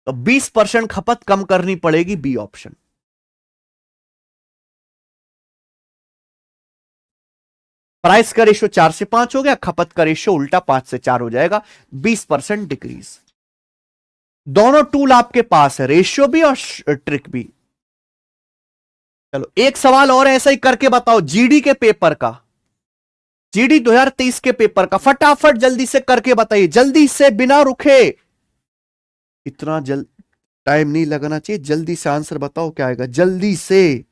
तो 20% खपत कम करनी पड़ेगी, बी ऑप्शन। प्राइस का रेशियो 4 से 5 हो गया, खपत का रेशियो उल्टा 5 से 4 हो जाएगा, 20% डिक्रीज। दोनों टूल आपके पास है, रेशियो भी और ट्रिक भी। चलो एक सवाल और ऐसा ही करके बताओ, जीडी के पेपर का, जीडी 2023 के पेपर का, फटाफट जल्दी से करके बताइए, जल्दी से, बिना रुके। इतना जल्द टाइम नहीं लगाना चाहिए, जल्दी से आंसर बताओ क्या आएगा, जल्दी से।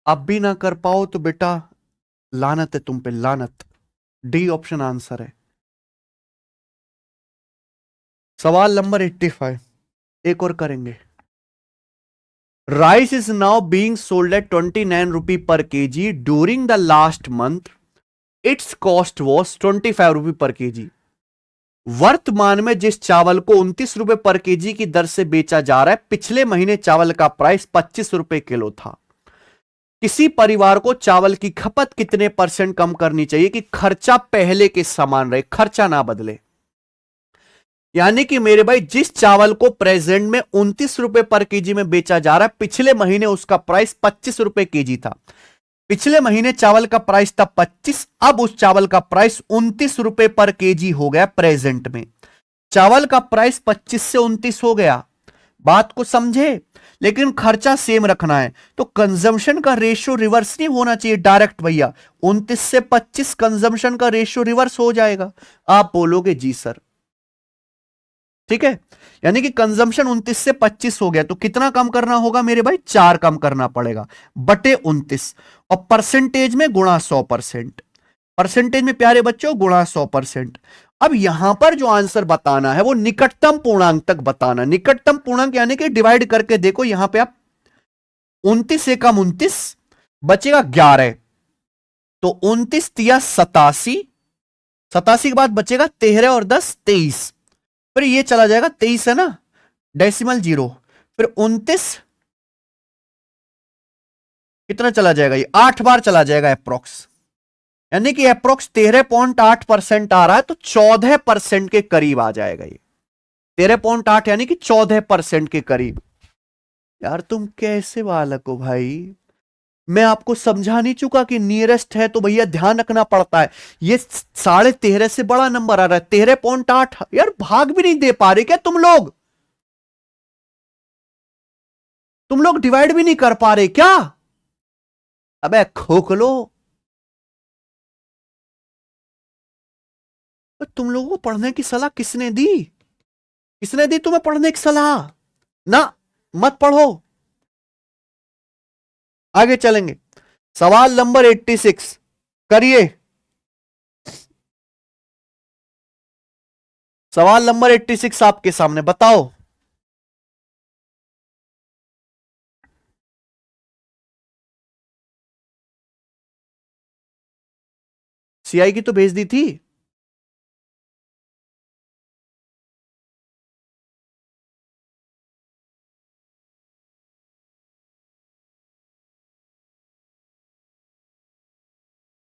अब भी ना कर पाओ तो बेटा लानत है तुम पे, लानत। डी ऑप्शन आंसर है। सवाल नंबर 85, एक और करेंगे। Rice is now being sold at 29 रुपी पर KG, during the last month it's cost was 25 रुपी पर केजी। वर्तमान में जिस चावल को 29 रुपए पर केजी की दर से बेचा जा रहा है, पिछले महीने चावल का प्राइस 25 रुपए किलो था। किसी परिवार को चावल की खपत कितने % कम करनी चाहिए कि खर्चा पहले के समान रहे, खर्चा ना बदले? यानी कि मेरे भाई, जिस चावल को प्रेजेंट में 29 रुपए पर केजी में बेचा जा रहा है, पिछले महीने उसका प्राइस 25 रुपए केजी था। पिछले महीने चावल का प्राइस था 25, अब उस चावल का प्राइस 29 रुपए पर केजी हो गया प्रेजेंट में। चावल का प्राइस 25 से 29 हो गया, बात को समझे, लेकिन खर्चा सेम रखना है। तो कंजम्पशन का रेशियो रिवर्स नहीं होना चाहिए डायरेक्ट भैया, 29 से 25 कंजम्पशन का रेशियो रिवर्स हो जाएगा। आप बोलोगे जी सर, ठीक है, यानी कि कंजम्पशन 29 से 25 हो गया, तो कितना कम करना होगा मेरे भाई, 4 कम करना पड़ेगा, बटे 29, और परसेंटेज में गुणा 100%, परसेंटेज में प्यारे बच्चों गुणा 100%। अब यहां पर जो आंसर बताना है वो निकटतम पूर्णांक तक बताना। निकटतम पूर्णांक यानी कि डिवाइड करके देखो, यहां पे आप 29 एकम 29 बचेगा 11, तो 29 तिया 87, 87 के बाद बचेगा 13 और 10 23, फिर ये चला जाएगा 23 है ना, डेसिमल 0, फिर 29 कितना चला जाएगा, ये 8 बार चला जाएगा अप्रोक्स, यानी कि अप्रोक्स 13.8% आ रहा है, तो 14% के करीब आ जाएगा ये, 13.8 यानी कि 14% के करीब। यार तुम कैसे बालक हो भाई, मैं आपको समझा नहीं चुका कि नियरेस्ट है तो भैया ध्यान रखना पड़ता है। ये 13.5 से बड़ा नंबर आ रहा है, 13.8, यार भाग भी नहीं दे पा रहे क्या तुम लोग, तुम लोग डिवाइड भी नहीं कर पा रहे क्या, अबे खोखलो। तो तुम लोगों को पढ़ने की सलाह किसने दी, किसने दी तुम्हें पढ़ने की सलाह, ना मत पढ़ो। आगे चलेंगे, सवाल नंबर 86 करिए। सवाल नंबर 86 आपके सामने, बताओ। सीआई की तो भेज दी थी।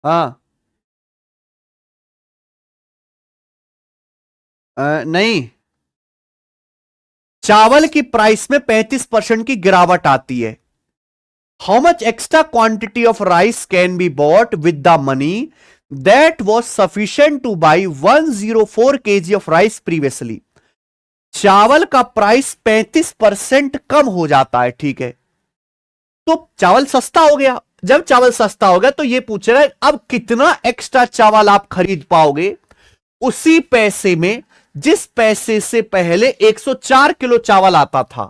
हाँ, नहीं, चावल की प्राइस में 35% की गिरावट आती है। How much extra quantity of rice can be bought with the money that was sufficient two by 104 kg of rice previously. चावल का प्राइस 35% कम हो जाता है, ठीक है, तो चावल सस्ता हो गया। जब चावल सस्ता हो गया तो यह पूछ रहा है अब कितना एक्स्ट्रा चावल आप खरीद पाओगे उसी पैसे में जिस पैसे से पहले 104 किलो चावल आता था।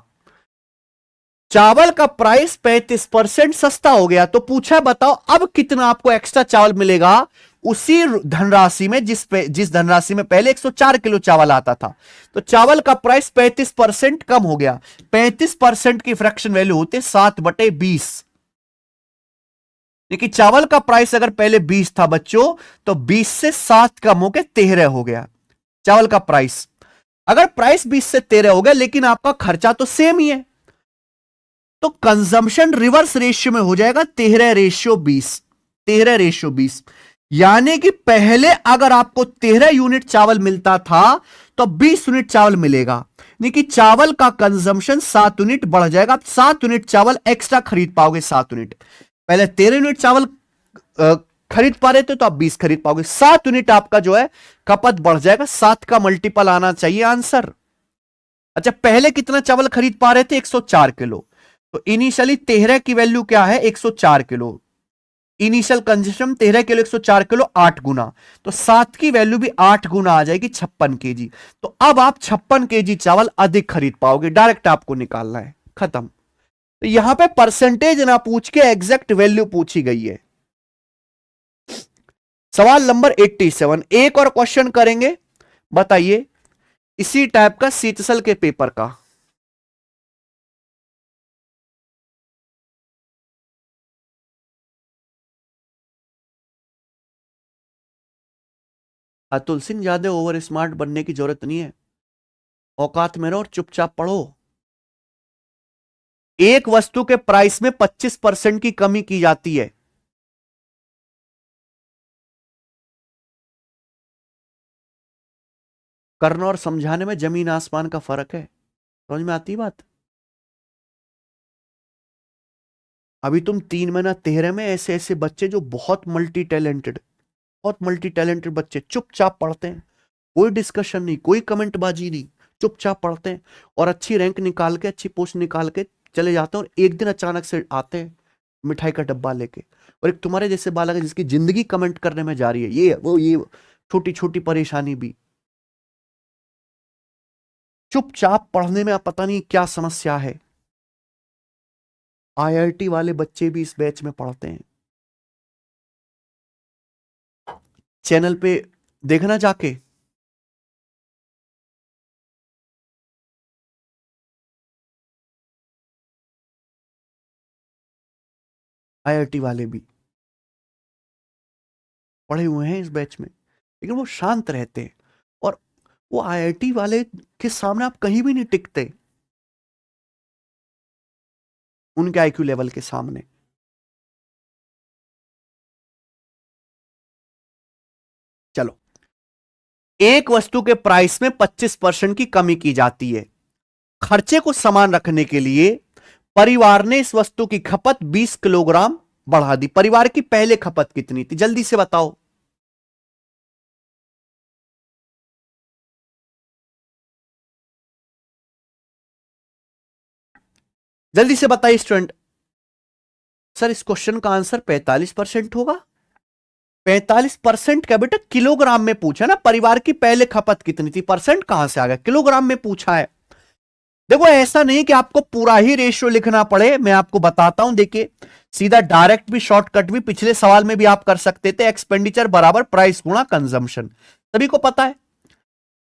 चावल का प्राइस 35% सस्ता हो गया, तो पूछा बताओ अब कितना आपको एक्स्ट्रा चावल मिलेगा उसी धनराशि में जिस धनराशि में पहले 104 किलो चावल आता था। तो चावल का प्राइस 35% कम हो गया, 35% की फ्रैक्शन वैल्यू होते 7/20। देखिए चावल का प्राइस अगर पहले 20 था बच्चों, तो 20 से 7 कम होकर 13 हो गया चावल का प्राइस। अगर प्राइस 20 से 13 हो गया लेकिन आपका खर्चा तो सेम ही है, तो कंजम्पशन रिवर्स रेशियो में हो जाएगा 13/20, 13/20। यानी कि पहले अगर आपको 13 यूनिट चावल मिलता था तो 20 यूनिट चावल मिलेगा, यानी कि चावल का कंजम्पशन 7 यूनिट बढ़ जाएगा। आप 7 यूनिट चावल एक्स्ट्रा खरीद पाओगे, 7 यूनिट, पहले 13 यूनिट चावल खरीद पा रहे थे तो आप 20 खरीद पाओगे, 7 यूनिट आपका जो है खपत बढ़ जाएगा। 7 का मल्टीपल आना चाहिए आंसर। अच्छा पहले कितना चावल खरीद पा रहे थे, 104 किलो, तो इनिशियली 13 की वैल्यू क्या है, 104 kilo, initial consumption 13 kilo, 104 kilo 8 गुना, तो 7 की वैल्यू भी 8 गुना आ जाएगी, 56 केजी। तो अब आप 56 केजी चावल अधिक खरीद पाओगे, डायरेक्ट आपको निकालना है, खत्म। तो यहां पे परसेंटेज ना पूछ के एग्जैक्ट वैल्यू पूछी गई है। सवाल नंबर 87, एक और क्वेश्चन करेंगे, बताइए इसी टाइप का सीतसल के पेपर का। अतुल सिंह ज्यादा ओवर स्मार्ट बनने की जरूरत नहीं है, औकात में रहो और चुपचाप पढ़ो। एक वस्तु के प्राइस में 25% की कमी की जाती है। करना और समझाने में जमीन आसमान का फर्क है, समझ में आती बात। अभी तुम 3 महीना 13 में ऐसे ऐसे बच्चे जो बहुत मल्टी टैलेंटेड, बहुत मल्टी टैलेंटेड बच्चे चुपचाप पढ़ते हैं, कोई डिस्कशन नहीं, कोई कमेंट बाजी नहीं, चुपचाप पढ़ते हैं और अच्छी रैंक निकाल के, अच्छी पोस्ट निकाल के चले जाते हैं। और एक दिन अचानक से आते हैं मिठाई का डब्बा लेके, और एक तुम्हारे जैसे बालक है जिसकी जिंदगी कमेंट करने में जा रही है, ये छोटी छोटी परेशानी भी। चुपचाप पढ़ने में अब पता नहीं क्या समस्या है। आईआईटी वाले बच्चे भी इस बैच में पढ़ते हैं, चैनल पे देखना जाके। आईआईटी वाले भी पढ़े हुए हैं इस बैच में, लेकिन वो शांत रहते हैं, और वो आईआईटी वाले के सामने आप कहीं भी नहीं टिकते। उनके आईक्यू लेवल के सामने। चलो, एक वस्तु के प्राइस में 25% की कमी की जाती है। खर्चे को समान रखने के लिए परिवार ने इस वस्तु की खपत 20 किलोग्राम बढ़ा दी। परिवार की पहले खपत कितनी थी, जल्दी से बताओ। जल्दी से बताइए स्टूडेंट। सर इस क्वेश्चन का आंसर 45% होगा। 45% का बेटा किलोग्राम में पूछा ना, परिवार की पहले खपत कितनी थी, परसेंट कहां से आ गया, किलोग्राम में पूछा है। देखो ऐसा नहीं कि आपको पूरा ही रेशियो लिखना पड़े, मैं आपको बताता हूं। देखिए सीधा डायरेक्ट भी शॉर्टकट भी पिछले सवाल में भी आप कर सकते थे, एक्सपेंडिचर बराबर प्राइस गुणा कंजम्पशन, सभी को पता है।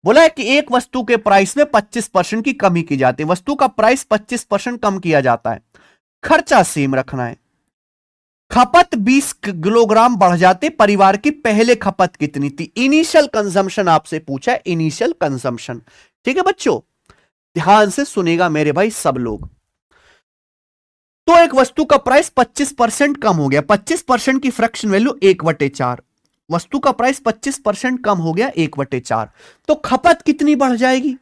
बोला है कि एक वस्तु के प्राइस में 25% की कमी की जाती है, वस्तु का प्राइस 25% कम किया जाता है, खर्चा सेम रखना है, खपत 20 किलोग्राम बढ़ जाते, परिवार की पहले खपत कितनी थी, इनिशियल कंजम्पशन आपसे पूछा है, इनिशियल कंजम्पशन। ठीक है बच्चों, ध्यान से सुनेगा मेरे भाई सब लोग। तो एक वस्तु का प्राइस 25% कम हो गया, 25% की फ्रैक्शन वैल्यू 1/4, वस्तु का प्राइस 25% कम हो गया 1/4, तो खपत कितनी बढ़ जाएगी।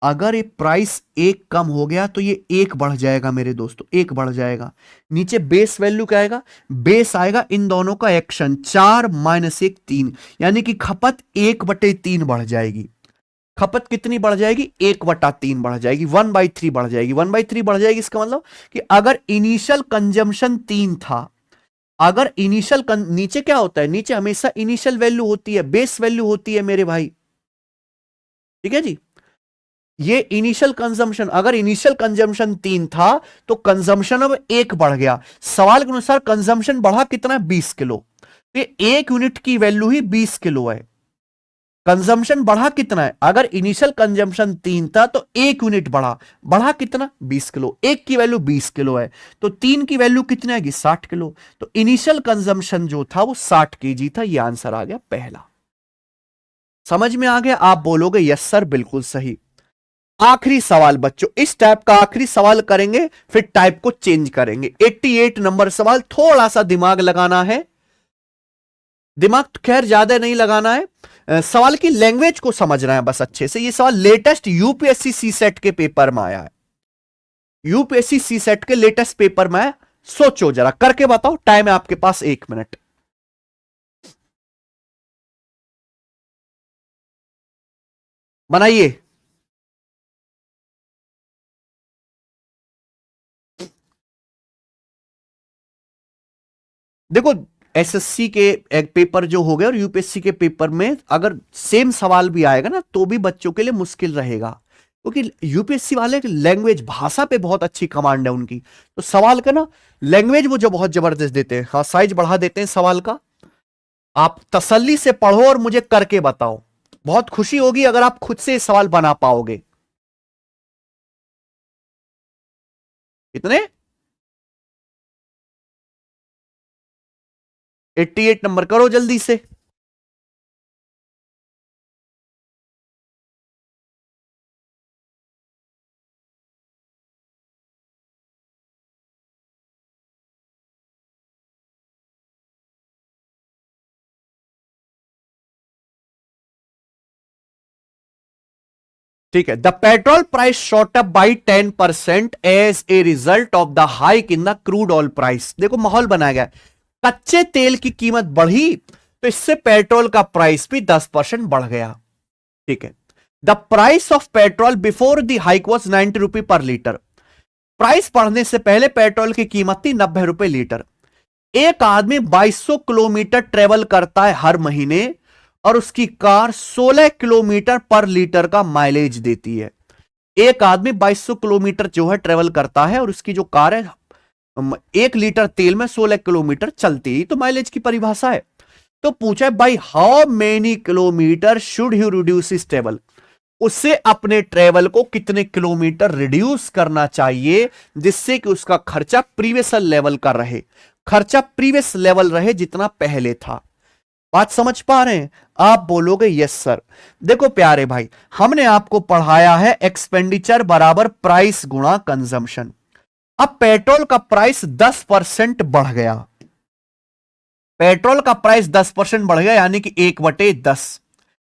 अगर ये प्राइस 1 कम हो गया तो ये 1 बढ़ जाएगा मेरे दोस्तों, 1 बढ़ जाएगा। नीचे बेस वैल्यू क्या आएगा, बेस आएगा इन दोनों का एक्शन, 4 - 1 3, यानी कि खपत 1/3 बढ़ जाएगी। खपत कितनी बढ़ जाएगी, 1/3 बढ़ जाएगी, 1/3 बढ़ जाएगी, 1/3 बढ़ जाएगी। इसका मतलब कि अगर इनिशियल कंजम्पशन 3 था, अगर इनिशियल नीचे क्या होता है, नीचे हमेशा इनिशियल वैल्यू होती है, बेस वैल्यू होती है मेरे भाई। ठीक है जी, ये इनिशियल कंजम्पशन, अगर इनिशियल कंजम्पशन 3 था तो कंजम्पशन अब 1 बढ़ गया। सवाल के अनुसार कंजम्पशन बढ़ा कितना, 20 किलो, तो 1 यूनिट की वैल्यू ही 20 किलो है। कंजम्पशन बढ़ा कितना है, अगर इनिशियल कंजम्पशन 3 था तो 1 यूनिट बढ़ा, बढ़ा कितना, 20 किलो, 1 की वैल्यू 20 किलो है, तो 3 की वैल्यू कितनी आएगी, 60 किलो। तो इनिशियल कंजम्पशन जो था वो 60 केजी था। ये आंसर आ गया पहला। समझ में आ गया, आप बोलोगे यस सर बिल्कुल सही। आखिरी सवाल बच्चों, इस टाइप का आखिरी सवाल करेंगे, फिर टाइप को चेंज करेंगे। 88 नंबर सवाल, थोड़ा सा दिमाग लगाना है, दिमाग तो खैर ज्यादा नहीं लगाना है, सवाल की लैंग्वेज को समझना है बस अच्छे से। ये सवाल लेटेस्ट यूपीएससी सी सेट के पेपर में आया है, यूपीएससी सी सेट के लेटेस्ट पेपर में आया। सोचो जरा, करके बताओ, टाइम है आपके पास 1 मिनट। बनाइए। देखो एसएससी के एक पेपर जो हो गए और यूपीएससी के पेपर में अगर सेम सवाल भी आएगा ना तो भी बच्चों के लिए मुश्किल रहेगा, क्योंकि यूपीएससी वाले लैंग्वेज भाषा पे बहुत अच्छी कमांड है उनकी, तो सवाल का ना लैंग्वेज वो जो बहुत जबरदस्त देते हैं। हाँ, साइज बढ़ा देते हैं सवाल का। आप तसल्ली से पढ़ो और मुझे करके बताओ, बहुत खुशी होगी अगर आप खुद से सवाल बना पाओगे। कितने, 88 नंबर करो जल्दी से। ठीक है, the petrol price shot up by 10% as a result of the hike in the crude oil price. देखो माहौल बनाया गया, कच्चे तेल की कीमत बढ़ी तो इससे पेट्रोल का प्राइस भी 10% बढ़ गया। ठीक है, the price of petrol before the hike was 90 रुपी पर लीटर। प्राइस बढ़ने से पहले पेट्रोल की कीमत थी 90 रुपए लीटर। एक आदमी 2200 किलोमीटर ट्रेवल करता है हर महीने और उसकी कार 16 किलोमीटर पर लीटर का माइलेज देती है। एक आदमी 2200 किलोमीटर जो है ट्रेवल करता है और उसकी जो कार है 1 लीटर तेल में 16 किलोमीटर चलती है, तो माइलेज की परिभाषा है। तो पूछा है by how many kilometre should you reduce इस ट्रेवल, उससे अपने ट्रेवल को कितने किलोमीटर रिड्यूस करना चाहिए जिससे कि उसका खर्चा प्रीवियस लेवल का रहे, खर्चा प्रीवियस लेवल रहे जितना पहले था। बात समझ पा रहे हैं, आप बोलोगे यस सर। देखो प्यारे भाई, हमने आपको पढ़ाया है एक्सपेंडिचर बराबर प्राइस गुणा कंजम्पशन। अब पेट्रोल का प्राइस 10% बढ़ गया, पेट्रोल का प्राइस 10% बढ़ गया, यानी कि 1/10।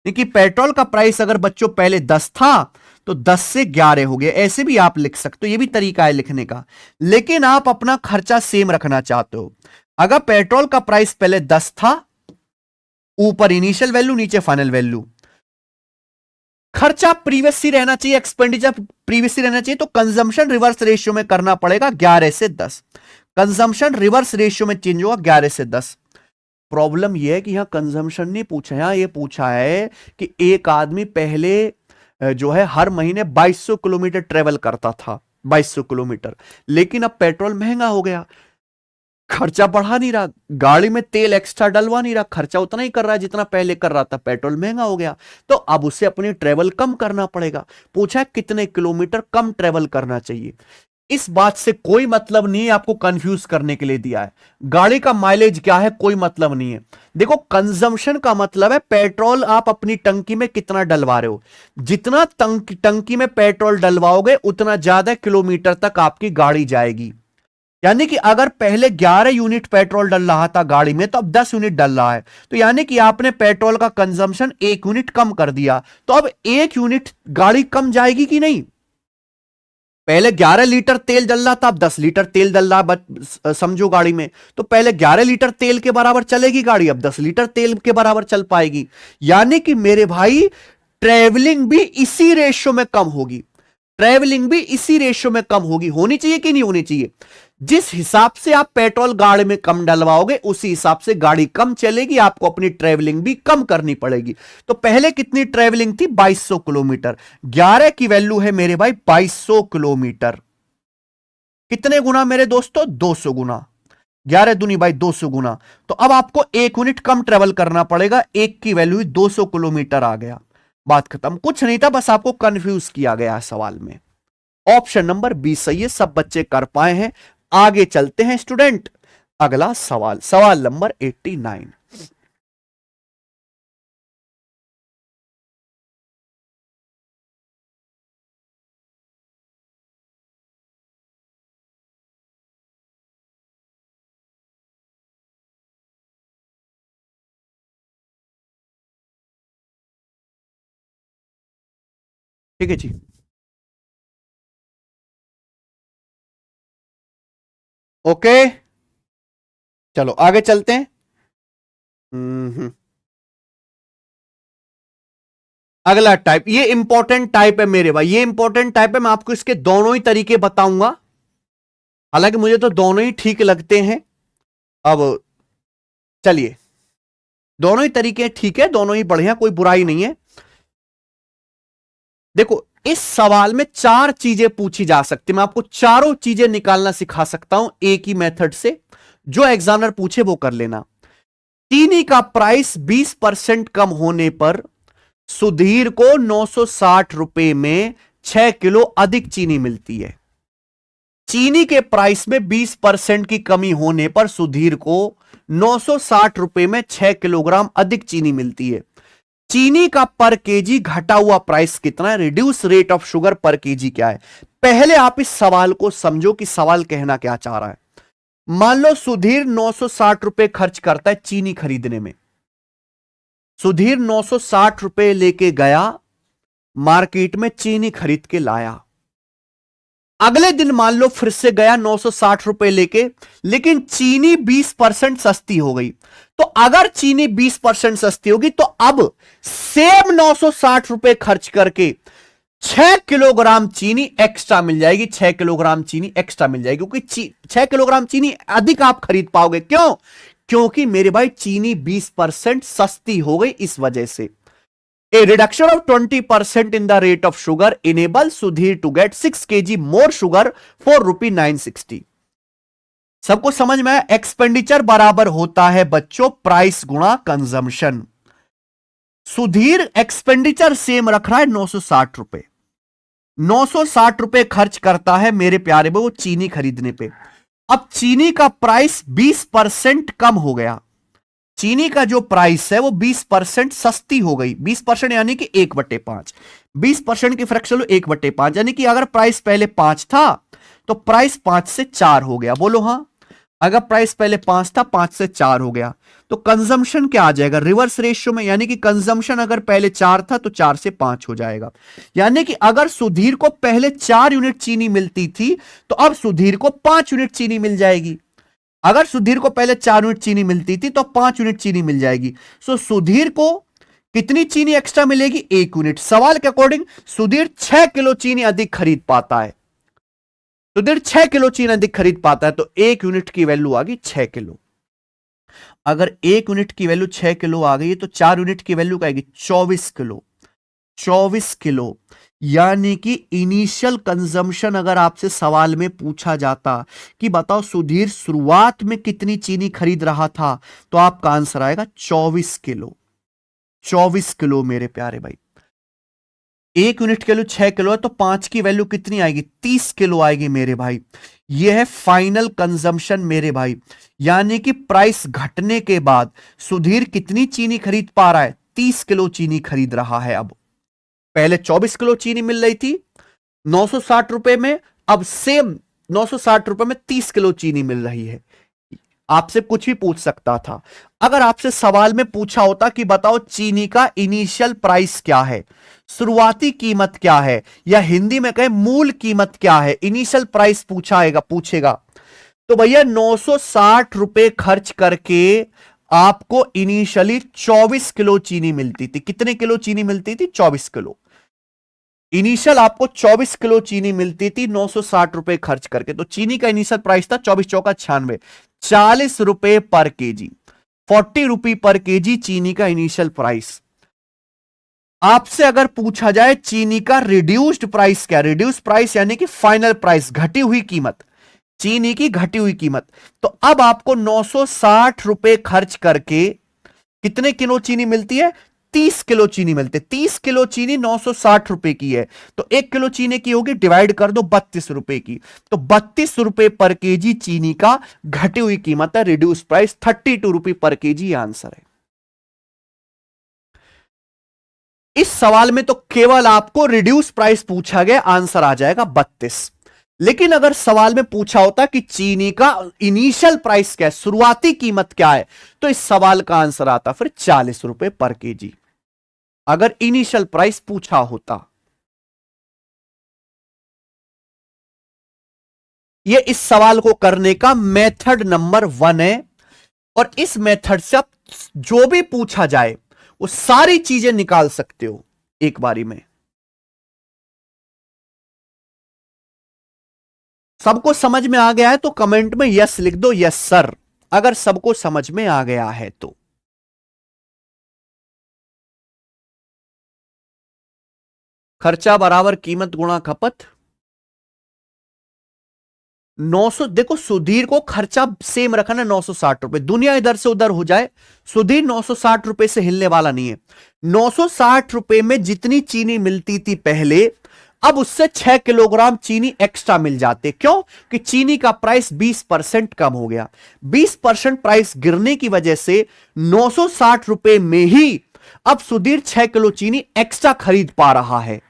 देखिए पेट्रोल का प्राइस अगर बच्चों पहले 10 था तो 10 से 11 हो गया, ऐसे भी आप लिख सकते हो, ये भी तरीका है लिखने का। लेकिन आप अपना खर्चा सेम रखना चाहते हो, अगर पेट्रोल का प्राइस पहले 10 था, ऊपर इनिशियल वैल्यू नीचे फाइनल वैल्यू, खर्चा प्रीवियस ही रहना चाहिए, एक्सपेंडिचर प्रीवियस ही रहना चाहिए, तो कंजम्पशन रिवर्स रेशियो में करना पड़ेगा 11 से 10। कंजम्पशन रिवर्स रेशियो में चेंज होगा 11 से 10। प्रॉब्लम यह है कि यहां कंजम्पशन नहीं पूछा, यहां यह पूछा है कि एक आदमी पहले जो है हर महीने 2200 किलोमीटर ट्रेवल करता था, 2200 किलोमीटर, लेकिन अब पेट्रोल महंगा हो गया, खर्चा बढ़ा नहीं रहा, गाड़ी में तेल एक्स्ट्रा डलवा नहीं रहा, खर्चा उतना ही कर रहा है जितना पहले कर रहा था, पेट्रोल महंगा हो गया, तो अब उसे अपनी ट्रेवल कम करना पड़ेगा। पूछा है कितने किलोमीटर कम ट्रेवल करना चाहिए। इस बात से कोई मतलब नहीं है, आपको कंफ्यूज करने के लिए दिया है। गाड़ी का माइलेज क्या है कोई मतलब नहीं है। देखो कंजम्पशन का मतलब है पेट्रोल आप अपनी टंकी में कितना डलवा रहे हो, जितना टंकी में पेट्रोल डलवाओगे उतना ज्यादा किलोमीटर तक आपकी गाड़ी जाएगी। यानी कि अगर पहले 11 यूनिट पेट्रोल डल रहा था गाड़ी में, तो अब 10 यूनिट डल रहा है, तो यानी कि आपने पेट्रोल का कंजम्पशन 1 यूनिट कम कर दिया, तो अब 1 यूनिट गाड़ी कम जाएगी कि नहीं। पहले 11 लीटर तेल डल रहा था, अब 10 लीटर तेल डल रहा, समझो गाड़ी में, तो पहले 11 लीटर तेल के बराबर चलेगी गाड़ी, अब 10 लीटर तेल के बराबर चल पाएगी। यानी कि मेरे भाई ट्रेवलिंग भी इसी रेशियो में कम होगी, ट्रेवलिंग भी इसी रेशियो में कम होगी। होनी चाहिए कि नहीं होनी चाहिए। जिस हिसाब से आप पेट्रोल गाड़ी में कम डलवाओगे उसी हिसाब से गाड़ी कम चलेगी, आपको अपनी ट्रेवलिंग भी कम करनी पड़ेगी। तो पहले कितनी ट्रेवलिंग थी 2200 किलोमीटर, 11 की वैल्यू है मेरे भाई 2200 किलोमीटर। कितने गुना मेरे दोस्तों 200 गुना, 11 दूनी बाई 200 गुना। तो अब आपको 1 यूनिट कम ट्रेवल करना पड़ेगा, 1 की वैल्यू 200 किलोमीटर आ गया, बात खत्म। कुछ नहीं था, बस आपको कंफ्यूज किया गया है सवाल में। ऑप्शन नंबर 20 सही है, सब बच्चे कर पाए हैं। आगे चलते हैं स्टूडेंट, अगला सवाल, सवाल नंबर 89। ठीक है जी, ओके चलो आगे चलते हैं। अगला टाइप, ये इंपॉर्टेंट टाइप है मेरे भाई, ये इंपॉर्टेंट टाइप है। मैं आपको इसके दोनों ही तरीके बताऊंगा, हालांकि मुझे तो दोनों ही ठीक लगते हैं। अब चलिए, दोनों ही तरीके ठीक है, दोनों ही बढ़िया, कोई बुराई नहीं है। देखो इस सवाल में 4 चीजें पूछी जा सकती, मैं आपको चारों चीजें निकालना सिखा सकता हूं एक ही मेथड से, जो एग्जामिनर पूछे वो कर लेना। चीनी का प्राइस 20% कम होने पर सुधीर को 960 रुपए में 6 किलो अधिक चीनी मिलती है। चीनी के प्राइस में 20% की कमी होने पर सुधीर को 960 रुपए में 6 किलोग्राम अधिक चीनी मिलती है। चीनी का पर केजी घटा हुआ प्राइस कितना है, रिड्यूस रेट ऑफ शुगर पर केजी क्या है। पहले आप इस सवाल को समझो कि सवाल कहना क्या चाह रहा है। मान लो सुधीर 960 रुपए खर्च करता है चीनी खरीदने में, सुधीर 960 रुपए लेके गया मार्केट में, चीनी खरीद के लाया। अगले दिन मान लो फिर से गया 960 रुपए लेके, लेकिन चीनी 20% सस्ती हो गई। तो अगर चीनी 20% सस्ती होगी तो अब सेम 960 रुपए खर्च करके 6 किलोग्राम चीनी एक्स्ट्रा मिल जाएगी, 6 किलोग्राम चीनी एक्स्ट्रा मिल जाएगी, क्योंकि 6 किलोग्राम चीनी अधिक आप खरीद पाओगे। क्यों? क्योंकि मेरे भाई चीनी 20% सस्ती हो गई, इस वजह से। A reduction of 20% in the rate of sugar enables Sudhir to get 6 kg more sugar for ₹960। सबको समझ में आया? एक्सपेंडिचर बराबर होता है बच्चों प्राइस गुणा कंजम्पशन। सुधीर एक्सपेंडिचर सेम रख रहा है 960 रुपए, 960 रुपए खर्च करता है मेरे प्यारे वो चीनी खरीदने पे। अब चीनी का प्राइस 20% कम हो गया, चीनी का जो प्राइस है वो 20% सस्ती हो गई, 20% यानी कि 1/5, 20% की फ्रैक्शन लो 1/5, यानी कि अगर प्राइस पहले 5 था तो प्राइस 5 से 4 हो गया, बोलो हाँ। अगर प्राइस पहले 5 था, 5 से 4 हो गया, तो कंजम्पशन क्या आ जाएगा रिवर्स रेशियो में, यानी कि कंजम्पशन अगर पहले 4 था तो 4 से 5 हो जाएगा। यानी कि अगर सुधीर को पहले 4 यूनिट चीनी मिलती थी तो अब सुधीर को 5 यूनिट चीनी मिल जाएगी। अगर सुधीर को पहले 4 यूनिट चीनी मिलती थी तो 5 यूनिट चीनी मिल जाएगी। सो सुधीर को कितनी चीनी एक्स्ट्रा मिलेगी? 1 यूनिट। सवाल के अकॉर्डिंग सुधीर 6 किलो चीनी अधिक खरीद पाता है, सुधीर 6 किलो चीनी अधिक खरीद पाता है, तो 1 यूनिट की वैल्यू आ गई 6 किलो। अगर 1 यूनिट की वैल्यू 6 किलो आ गई तो 4 यूनिट की वैल्यू क्या आएगी? 24 किलो। 24 किलो, यानी कि इनिशियल कंजम्पशन अगर आपसे सवाल में पूछा जाता कि बताओ सुधीर शुरुआत में कितनी चीनी खरीद रहा था, तो आपका आंसर आएगा 24 किलो। 24 किलो मेरे प्यारे भाई। 1 यूनिट की वैल्यू 6 किलो है, तो 5 की वैल्यू कितनी आएगी? 30 किलो आएगी मेरे भाई। यह है फाइनल कंजम्पशन मेरे भाई, यानी कि प्राइस घटने के बाद सुधीर कितनी चीनी खरीद पा रहा है? 30 किलो चीनी खरीद रहा है। अब पहले 24 किलो चीनी मिल रही थी 960 रुपए में, अब सेम 960 रुपए में 30 किलो चीनी मिल रही है। आपसे कुछ भी पूछ सकता था। अगर आपसे सवाल में पूछा होता कि बताओ चीनी का इनिशियल प्राइस क्या है, शुरुआती कीमत क्या है, या हिंदी में कहें मूल कीमत क्या है, इनिशियल प्राइस पूछेगा, तो भैया 960 रुपए खर्च करके आपको इनिशियली 24 किलो चीनी मिलती थी। कितने किलो चीनी मिलती थी? 24 किलो। इनिशियल आपको 24 किलो चीनी मिलती थी 960 रुपए खर्च करके, तो चीनी का इनिशियल प्राइस था 24 चौका 96, 40 रुपए पर केजी, 40 रुपी पर केजी चीनी का इनिशियल प्राइस। आपसे अगर पूछा जाए चीनी का रिड्यूस्ड प्राइस क्या, रिड्यूस्ड प्राइस यानी कि फाइनल प्राइस, घटी हुई कीमत, चीनी की घटी हुई कीमत, तो अब आपको 960 रुपए खर्च करके कितने किलो चीनी मिलती है? 30 किलो चीनी मिलती है। 30 किलो चीनी 960 रुपए की है, तो 1 किलो चीनी की होगी, डिवाइड कर दो 32 रुपए की, तो 32 रुपए पर केजी चीनी का घटी हुई कीमत है, रिड्यूस प्राइस 32 रुपए पर केजी आंसर है। इस सवाल में तो केवल आपको रिड्यूस प्राइस पूछा गया, आंसर आ जाएगा 32। लेकिन अगर सवाल में पूछा होता कि चीनी का इनिशियल प्राइस क्या है, शुरुआती कीमत क्या है, तो इस सवाल का आंसर आता फिर 40 रुपए पर केजी, अगर इनिशियल प्राइस पूछा होता। यह इस सवाल को करने का मेथड नंबर 1 है, और इस मेथड से आप जो भी पूछा जाए वो सारी चीजें निकाल सकते हो एक बारी में। सबको समझ में आ गया है तो कमेंट में यस लिख दो, यस सर, अगर सबको समझ में आ गया है तो। खर्चा बराबर कीमत गुणा खपत। 900, देखो सुधीर को खर्चा सेम रखना 960 रुपए, दुनिया इधर से उधर हो जाए, सुधीर 960 रुपए से हिलने वाला नहीं है। 960 रुपए में जितनी चीनी मिलती थी पहले, अब उससे 6 किलोग्राम चीनी एक्स्ट्रा मिल जाते। क्यों? कि चीनी का प्राइस 20% कम हो गया। 20% प्राइस गिरने की वजह से 960 रुपए में ही अब सुधीर 6 किलो चीनी एक्स्ट्रा खरीद पा रहा है।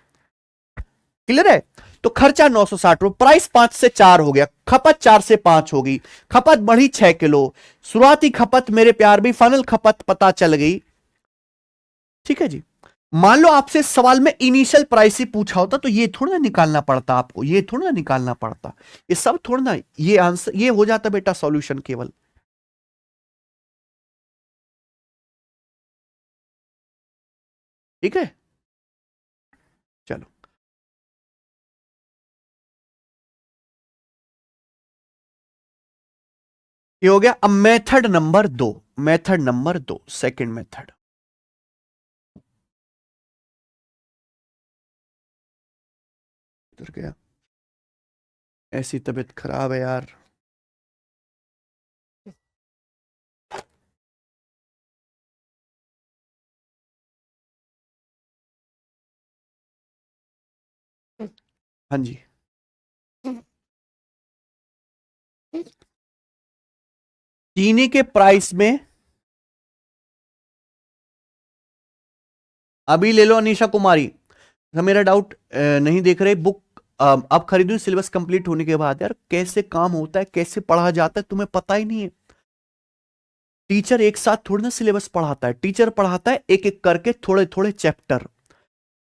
क्लियर है? तो खर्चा 960 रुपए, प्राइस 5 से 4 हो गया, खपत 4 से 5 होगी, खपत बढ़ी 6 किलो, शुरुआती खपत मेरे प्यार भी फाइनल खपत पता चल गई। ठीक है जी। मान लो आपसे सवाल में इनिशियल प्राइस ही पूछा होता तो ये थोड़ा ना निकालना पड़ता आपको, ये थोड़ा ना निकालना पड़ता, ये सब थोड़ा ना, ये आंसर ये हो जाता बेटा सॉल्यूशन केवल। ठीक है, चलो ये हो गया। अब method number 2, method number 2, second method. इधर गया, ऐसी तबीयत खराब है यार। हाँ जी, चीनी के प्राइस में अभी ले लो अनीशा कुमारी, मेरा डाउट नहीं देख रहे बुक, अब खरीदूं सिलेबस कंप्लीट होने के बाद, यार कैसे काम होता है, कैसे पढ़ा जाता है, तुम्हें पता ही नहीं है। टीचर एक साथ थोड़ी ना सिलेबस पढ़ाता है, टीचर पढ़ाता है एक एक करके थोड़े थोड़े चैप्टर,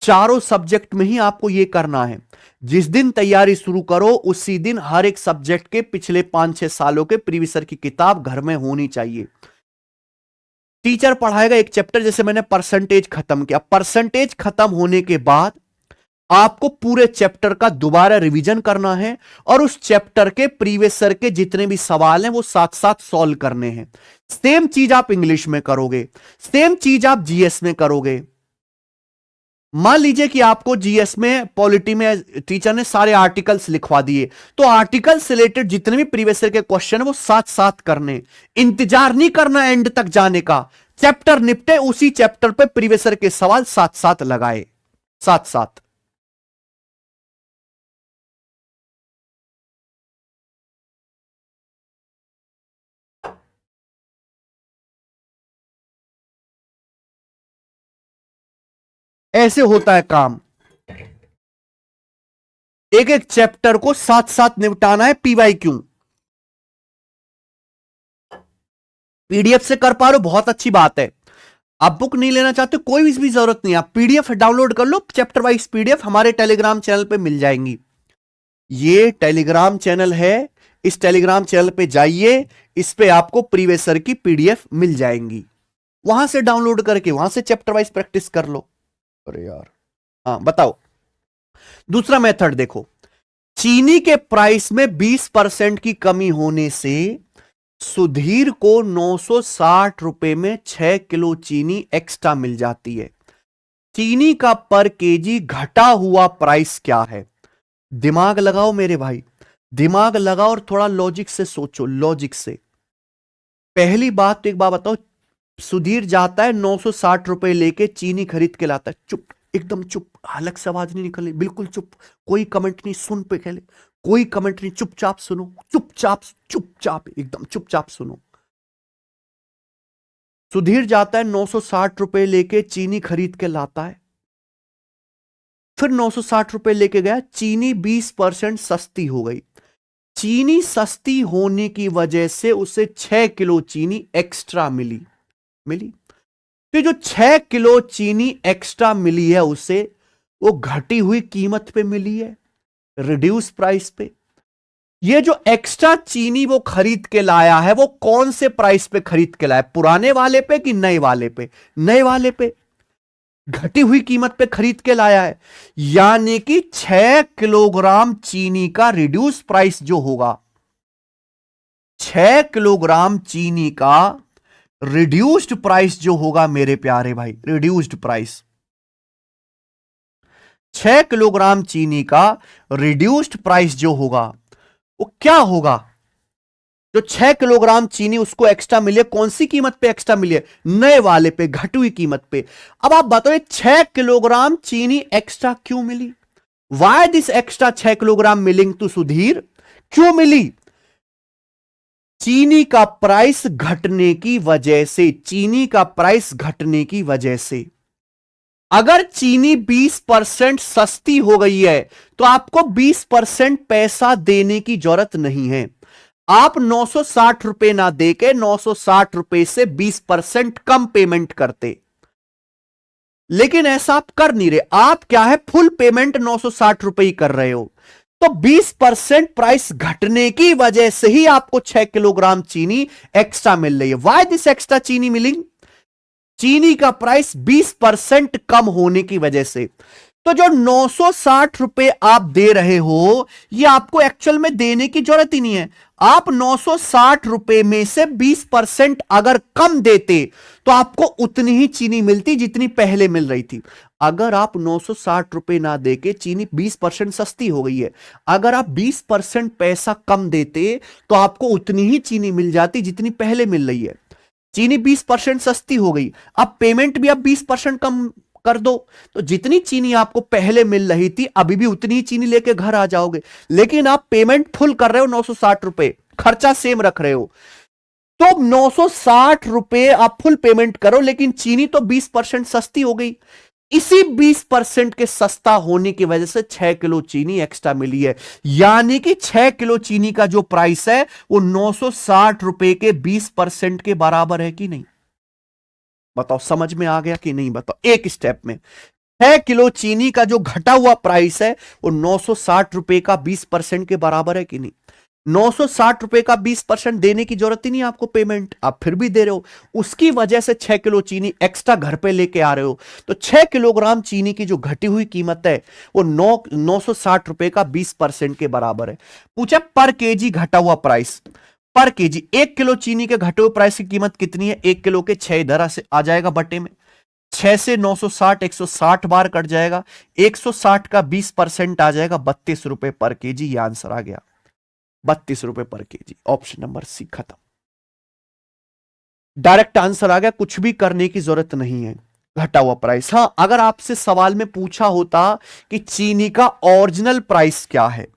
चारों सब्जेक्ट में ही आपको यह करना है। जिस दिन तैयारी शुरू करो उसी दिन हर एक सब्जेक्ट के पिछले 5-6 सालों के प्रीवियस ईयर की किताब घर में होनी चाहिए। टीचर पढ़ाएगा एक चैप्टर, जैसे मैंने परसेंटेज खत्म किया, परसेंटेज खत्म होने के बाद आपको पूरे चैप्टर का दोबारा रिवीजन करना है और उस चैप्टर के प्रीवियस ईयर के जितने भी सवाल हैं वो साथ साथ सॉल्व करने हैं। सेम चीज आप इंग्लिश में करोगे, सेम चीज आप जीएस में करोगे। मान लीजिए कि आपको जीएस में पॉलिटी में टीचर ने सारे आर्टिकल्स लिखवा दिए, तो आर्टिकल से रिलेटेड जितने भी प्रीवियस ईयर के क्वेश्चन है वो साथ साथ करने, इंतजार नहीं करना एंड तक जाने का। चैप्टर निपटे, उसी चैप्टर पे प्रीवियस ईयर के सवाल साथ साथ लगाए, साथ साथ। ऐसे होता है काम। एक एक चैप्टर को साथ साथ निपटाना है। पीवाईक्यू पीडीएफ से कर पा रहे हो, बहुत अच्छी बात है। आप बुक नहीं लेना चाहते, कोई भी जरूरत नहीं, आप पीडीएफ डाउनलोड कर लो, चैप्टर वाइज पीडीएफ हमारे टेलीग्राम चैनल पे मिल जाएंगी। ये टेलीग्राम चैनल है, इस टेलीग्राम चैनल पे जाइए, इस पे आपको प्रीवियस ईयर की पीडीएफ मिल जाएंगी, वहां से डाउनलोड करके वहां से चैप्टर वाइज प्रैक्टिस कर लो। अरे यार, हाँ बताओ। दूसरा मेथड देखो, चीनी के प्राइस में 20% की कमी होने से सुधीर को 960 रुपए में 6 किलो चीनी एक्स्ट्रा मिल जाती है। चीनी का पर केजी घटा हुआ प्राइस क्या है? दिमाग लगाओ मेरे भाई, दिमाग लगाओ और थोड़ा लॉजिक से सोचो, लॉजिक से। पहली बात तो एक बात बताओ, सुधीर जाता है 960 रुपए लेके चीनी खरीद के लाता है, चुप, एकदम चुप, अलग से आवाज नहीं निकलनी, बिल्कुल चुप, कोई कमेंट नहीं, सुन पे खेले, कोई कमेंट नहीं, चुपचाप सुनो, चुपचाप चुपचाप एकदम चुपचाप सुनो। सुधीर जाता है 960 रुपए लेके चीनी खरीद के लाता है, फिर 960 रुपए लेके गया, चीनी 20% सस्ती हो गई। चीनी सस्ती होने की वजह से उसे 6 किलो चीनी एक्स्ट्रा मिली। तो जो 6 किलो चीनी एक्स्ट्रा मिली है उसे, वो घटी हुई कीमत पे मिली है, रिड्यूस प्राइस पे। ये जो एक्स्ट्रा चीनी वो खरीद के लाया है, वो कौन से प्राइस पे खरीद के लाया? पुराने वाले पे कि नए वाले पे? नए वाले पे, घटी हुई कीमत पे खरीद के लाया है। यानी कि 6 किलोग्राम चीनी का रिड्यूस प्राइस जो होगा, 6 किलोग्राम चीनी का रिड्यूस्ड प्राइस जो होगा मेरे प्यारे भाई, रिड्यूस्ड प्राइस, 6 किलोग्राम चीनी का रिड्यूस्ड प्राइस जो होगा वो क्या होगा? जो 6 किलोग्राम चीनी उसको एक्स्ट्रा मिली है, कौन सी कीमत पे एक्स्ट्रा मिली है? नए वाले पे, घटी हुई कीमत पे। अब आप बताओ 6 किलोग्राम चीनी एक्स्ट्रा क्यों मिली? Why this extra 6 kilogram milling to Sudhir? क्यों मिली? चीनी का प्राइस घटने की वजह से, चीनी का प्राइस घटने की वजह से। अगर चीनी 20% सस्ती हो गई है तो आपको 20% पैसा देने की जरूरत नहीं है। आप 960 रुपए ना देके 960 रुपए से 20% कम पेमेंट करते, लेकिन ऐसा आप कर नहीं रहे। आप क्या है, फुल पेमेंट 960 रुपए ही कर रहे हो। तो 20% प्राइस घटने की वजह से ही आपको 6 किलोग्राम चीनी एक्स्ट्रा मिल रही है। वाई दिस एक्स्ट्रा चीनी मिलिंग? चीनी का प्राइस 20% कम होने की वजह से। तो जो 960 रुपए आप दे रहे हो, ये आपको एक्चुअल में देने की जरूरत ही नहीं है। आप 960 रुपए में से 20% अगर कम देते तो आपको उतनी ही चीनी मिलती जितनी पहले मिल रही थी। अगर आप 960 रुपए ना देके, चीनी 20% सस्ती हो गई है, अगर आप 20% पैसा कम देते तो आपको उतनी ही चीनी मिल जाती जितनी पहले मिल रही है। चीनी 20% सस्ती हो गई, अब पेमेंट भी आप 20% कम कर दो, तो जितनी चीनी आपको पहले मिल रही थी अभी भी उतनी ही चीनी लेके घर आ जाओगे। लेकिन आप पेमेंट फुल कर रहे हो 960 रुपए, खर्चा सेम रख रहे हो, तो 960 रुपए आप फुल पेमेंट करो, लेकिन चीनी तो 20% सस्ती हो गई। इसी 20% के सस्ता होने की वजह से 6 किलो चीनी एक्स्ट्रा मिली है। यानी कि 6 किलो चीनी का जो प्राइस है वो 960 रुपए के 20% के बराबर है कि नहीं? बताओ समझ में आ गया कि नहीं? बताओ एक स्टेप में 6 किलो चीनी का जो घटा हुआ प्राइस है वो 960 रुपए का 20% के बराबर है कि नहीं? 960 रुपए का 20% देने की जरूरत ही नहीं आपको पेमेंट, आप फिर भी दे रहे हो। उसकी वजह से 6 किलो चीनी एक्स्ट्रा घर पे लेके आ रहे हो। तो 6 किलोग्राम चीनी की जो घटी हुई कीमत है वो 960 रुपए का 20% के बराबर है। पूछा पर केजी घटा हुआ प्राइस, पर केजी 1 किलो चीनी के घटे हुए प्राइस की कीमत कितनी है? 1 किलो के 6 इधर से आ जाएगा बटे में, 6 से 960 160 बार कट जाएगा, 160 का 20% आ जाएगा 32 रुपए पर केजी। ये आंसर आ गया 32 रुपए पर केजी। ऑप्शन नंबर सी खत्म, डायरेक्ट आंसर आ गया, कुछ भी करने की जरूरत नहीं है। घटा हुआ प्राइस। हां, अगर आपसे सवाल में पूछा होता कि चीनी का ओरिजिनल प्राइस क्या है,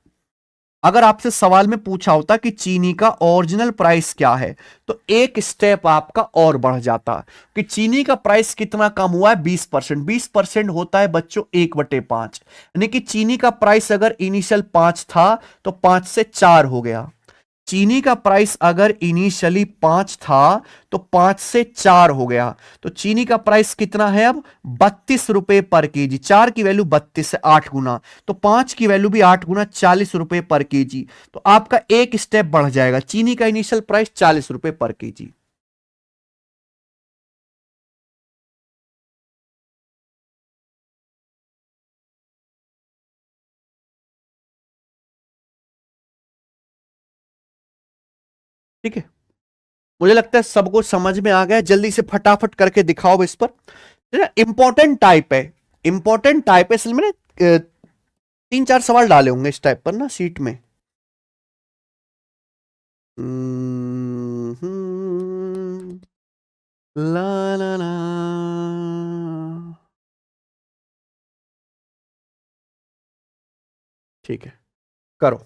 अगर आपसे सवाल में पूछा होता कि चीनी का ओरिजिनल प्राइस क्या है, तो एक स्टेप आपका और बढ़ जाता कि चीनी का प्राइस कितना कम हुआ है? 20%। 20% होता है बच्चों 1/5, यानी कि चीनी का प्राइस अगर इनिशियल 5 था तो 5 से 4 हो गया। चीनी का प्राइस अगर इनिशियली 5 था तो 5 से 4 हो गया। तो चीनी का प्राइस कितना है अब? 32 रुपए पर केजी। 4 की वैल्यू 32 से 8 गुना, तो 5 की वैल्यू भी 8 गुना, 40 रुपए पर केजी। तो आपका एक स्टेप बढ़ जाएगा, चीनी का इनिशियल प्राइस 40 रुपए पर केजी। ठीक है, मुझे लगता है सबको समझ में आ गया। जल्दी से फटाफट करके दिखाओ इस पर। इंपॉर्टेंट टाइप है, इंपॉर्टेंट टाइप है। इसलिए मैंने 3-4 सवाल डाले होंगे इस टाइप पर ना सीट में। ला ला ला। ठीक है, करो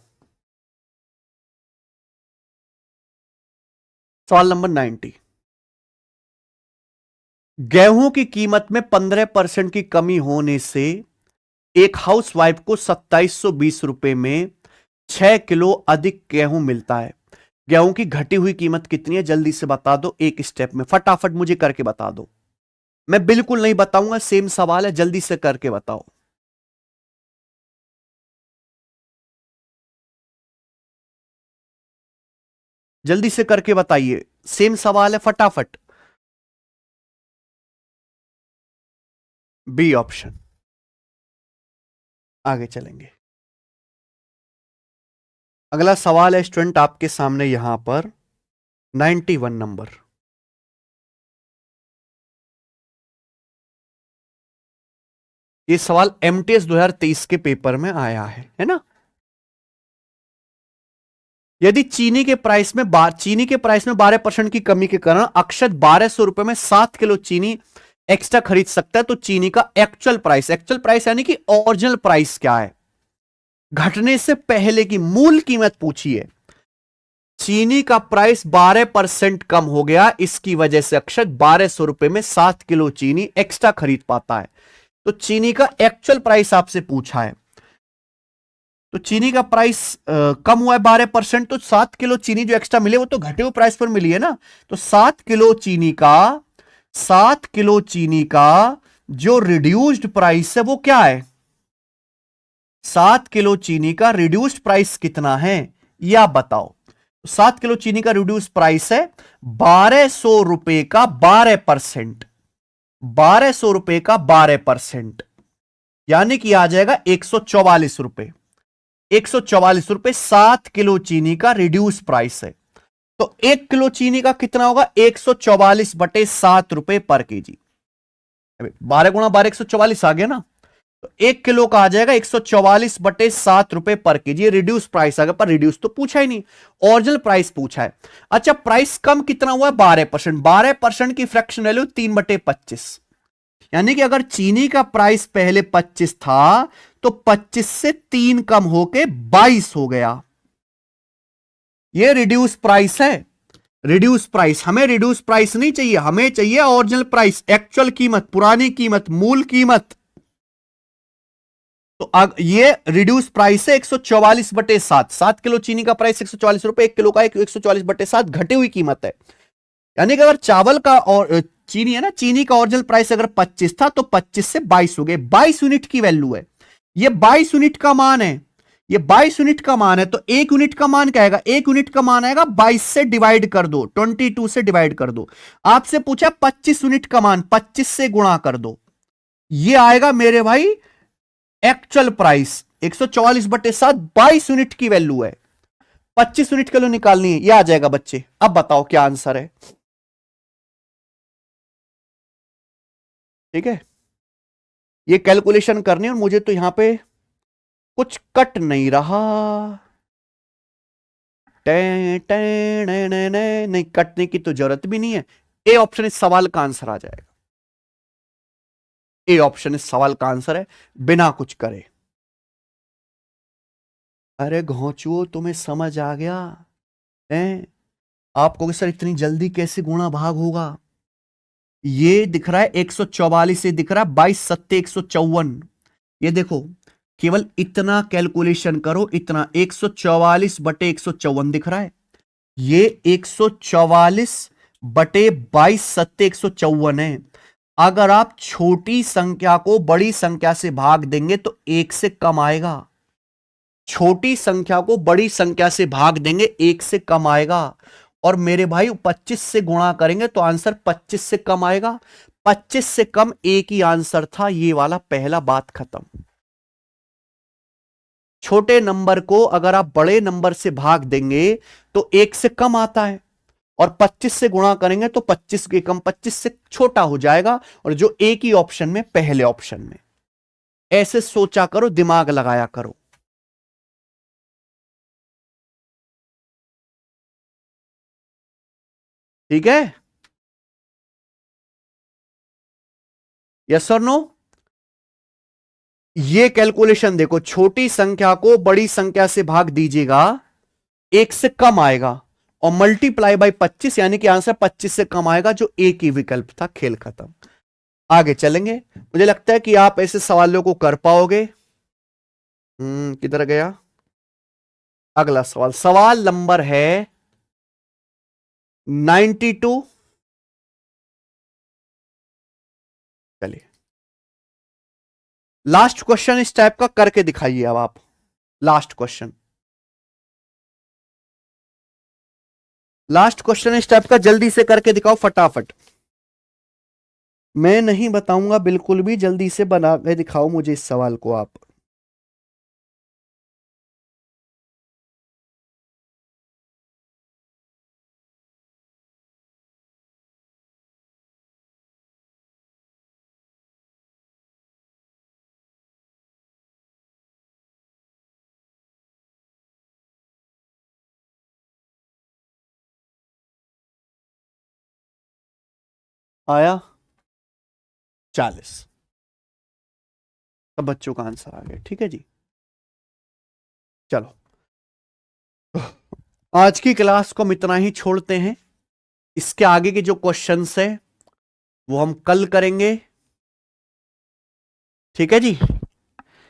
सवाल नंबर 90। गेहूं की कीमत में 15% की कमी होने से एक हाउसवाइफ को 2720 रुपए में 6 किलो अधिक गेहूं मिलता है। गेहूं की घटी हुई कीमत कितनी है? जल्दी से बता दो एक स्टेप में, फटाफट मुझे करके बता दो। मैं बिल्कुल नहीं बताऊंगा, सेम सवाल है, जल्दी से करके बताओ। जल्दी से करके बताइए, सेम सवाल है, फटाफट। B option. आगे चलेंगे। अगला सवाल है स्टूडेंट आपके सामने यहां पर 91 नंबर। ये सवाल एमटीएस 2023 के पेपर में आया है ना? यदि चीनी के प्राइस में 12% की कमी के कारण अक्षत 1200 रुपए में 7 किलो चीनी एक्स्ट्रा खरीद सकता है, तो चीनी का एक्चुअल प्राइस यानी कि ओरिजिनल प्राइस क्या है? घटने से पहले की मूल कीमत पूछी है। चीनी का प्राइस 12% कम हो गया, इसकी वजह से अक्षत 1200 रुपए में 7 किलो चीनी एक्स्ट्रा खरीद पाता है। तो चीनी का एक्चुअल प्राइस आपसे पूछा है। तो चीनी का प्राइस कम हुआ है 12%, तो 7 किलो चीनी जो एक्स्ट्रा मिले वो तो घटे हुए प्राइस पर मिली है ना। तो 7 किलो चीनी का जो रिड्यूस्ड प्राइस है वो क्या है? 7 किलो चीनी का रिड्यूस्ड प्राइस कितना है यह आप बताओ। 7 किलो चीनी का रिड्यूस्ड प्राइस है 1200 रुपए का 12%, 1200 रुपए का 12%, यानी कि आ जाएगा 144 रुपए। 144 रुपए 7 किलो चीनी का रिड्यूस प्राइस है। तो 1 किलो चीनी का कितना होगा? 144/7 रुपए पर केजी। 12 गुणा 12 144 आ गया ना। तो 1 किलो का आ जाएगा 144/7 रुपए पर केजी। रिड्यूस प्राइस आ गया, पर रिड्यूस तो पूछा ही नहीं, ओरिजिनल प्राइस पूछा है। अच्छा, प्राइस कम कितना हुआ? 12%। 12% की फ्रैक्शन वैल्यू 3/25, यानी कि अगर चीनी का प्राइस पहले 25 था तो 25 से 3 कम होके 22 हो गया। यह रिड्यूस प्राइस है। रिड्यूस प्राइस, हमें रिड्यूस प्राइस नहीं चाहिए, हमें चाहिए ओरिजिनल प्राइस, एक्चुअल कीमत, पुरानी कीमत, मूल कीमत। तो ये रिड्यूस प्राइस है 144/7। 7 किलो चीनी का प्राइस 144 रुपए, 1 किलो का 144/7 घटी हुई कीमत है। यानी कि अगर चावल का और चीनी है ना, चीनी का ओरिजिनल प्राइस अगर 25 था तो 25 से 22 हो गए, 22 यूनिट की वैल्यू है। ये 22 यूनिट का मान है, ये 22 यूनिट का मान है। तो 1 यूनिट का मान क्या आएगा? 1 यूनिट का मान आएगा 22 से डिवाइड कर दो, 22 से डिवाइड कर दो। आपसे पूछा 25 यूनिट का मान, 25 से गुणा कर दो। ये आएगा मेरे भाई एक्चुअल प्राइस 144/7, 22 यूनिट की वैल्यू है। 25 यूनिट के लिए निकालनी है, ये आ जाएगा बच्चे। अब बताओ क्या आंसर है? ठीक है, ये कैलकुलेशन करनी है और मुझे तो यहां पे कुछ कट नहीं रहा। नहीं, कटने की तो जरूरत भी नहीं है। ए ऑप्शन इस सवाल का आंसर आ जाएगा। ए ऑप्शन इस सवाल का आंसर है, बिना कुछ करे। अरे घोंचुओ, तुम्हें समझ आ गया है? आपको सर इतनी जल्दी कैसे गुणा भाग होगा? ये दिख रहा है 144 से दिख रहा है 22 सत्ते 154। ये देखो, केवल इतना कैलकुलेशन करो, इतना 144/154 दिख रहा है। ये 144/22 सत्ते 154 है। अगर आप छोटी संख्या को बड़ी संख्या से भाग देंगे तो 1 से कम आएगा। छोटी संख्या को बड़ी संख्या से भाग देंगे 1 से कम आएगा। और मेरे भाई 25 से गुणा करेंगे तो आंसर 25 से कम आएगा। 25 से कम एक ही आंसर था, ये वाला। पहला बात खत्म। छोटे नंबर को अगर आप बड़े नंबर से भाग देंगे तो 1 से कम आता है, और 25 से गुणा करेंगे तो 25 के कम 25 से छोटा हो जाएगा, और जो एक ही ऑप्शन में, पहले ऑप्शन में। ऐसे सोचा करो, दिमाग लगाया करो। ठीक है, यस और नो? ये कैलकुलेशन देखो, छोटी संख्या को बड़ी संख्या से भाग दीजिएगा, 1 से कम आएगा, और मल्टीप्लाई बाय 25, यानी कि आंसर 25 से कम आएगा, जो एक ही विकल्प था। खेल खत्म। आगे चलेंगे। मुझे लगता है कि आप ऐसे सवालों को कर पाओगे। किधर गया अगला सवाल? सवाल नंबर है 92। चलिए, लास्ट क्वेश्चन इस टाइप का करके दिखाइए अब आप। लास्ट क्वेश्चन, लास्ट क्वेश्चन इस टाइप का जल्दी से करके दिखाओ फटाफट। मैं नहीं बताऊंगा बिल्कुल भी, जल्दी से बना के दिखाओ मुझे इस सवाल को आप। आया 40। सब बच्चों का आंसर आ गया। ठीक है जी, चलो आज की क्लास को हम इतना ही छोड़ते हैं। इसके आगे के जो क्वेश्चंस है वो हम कल करेंगे। ठीक है जी।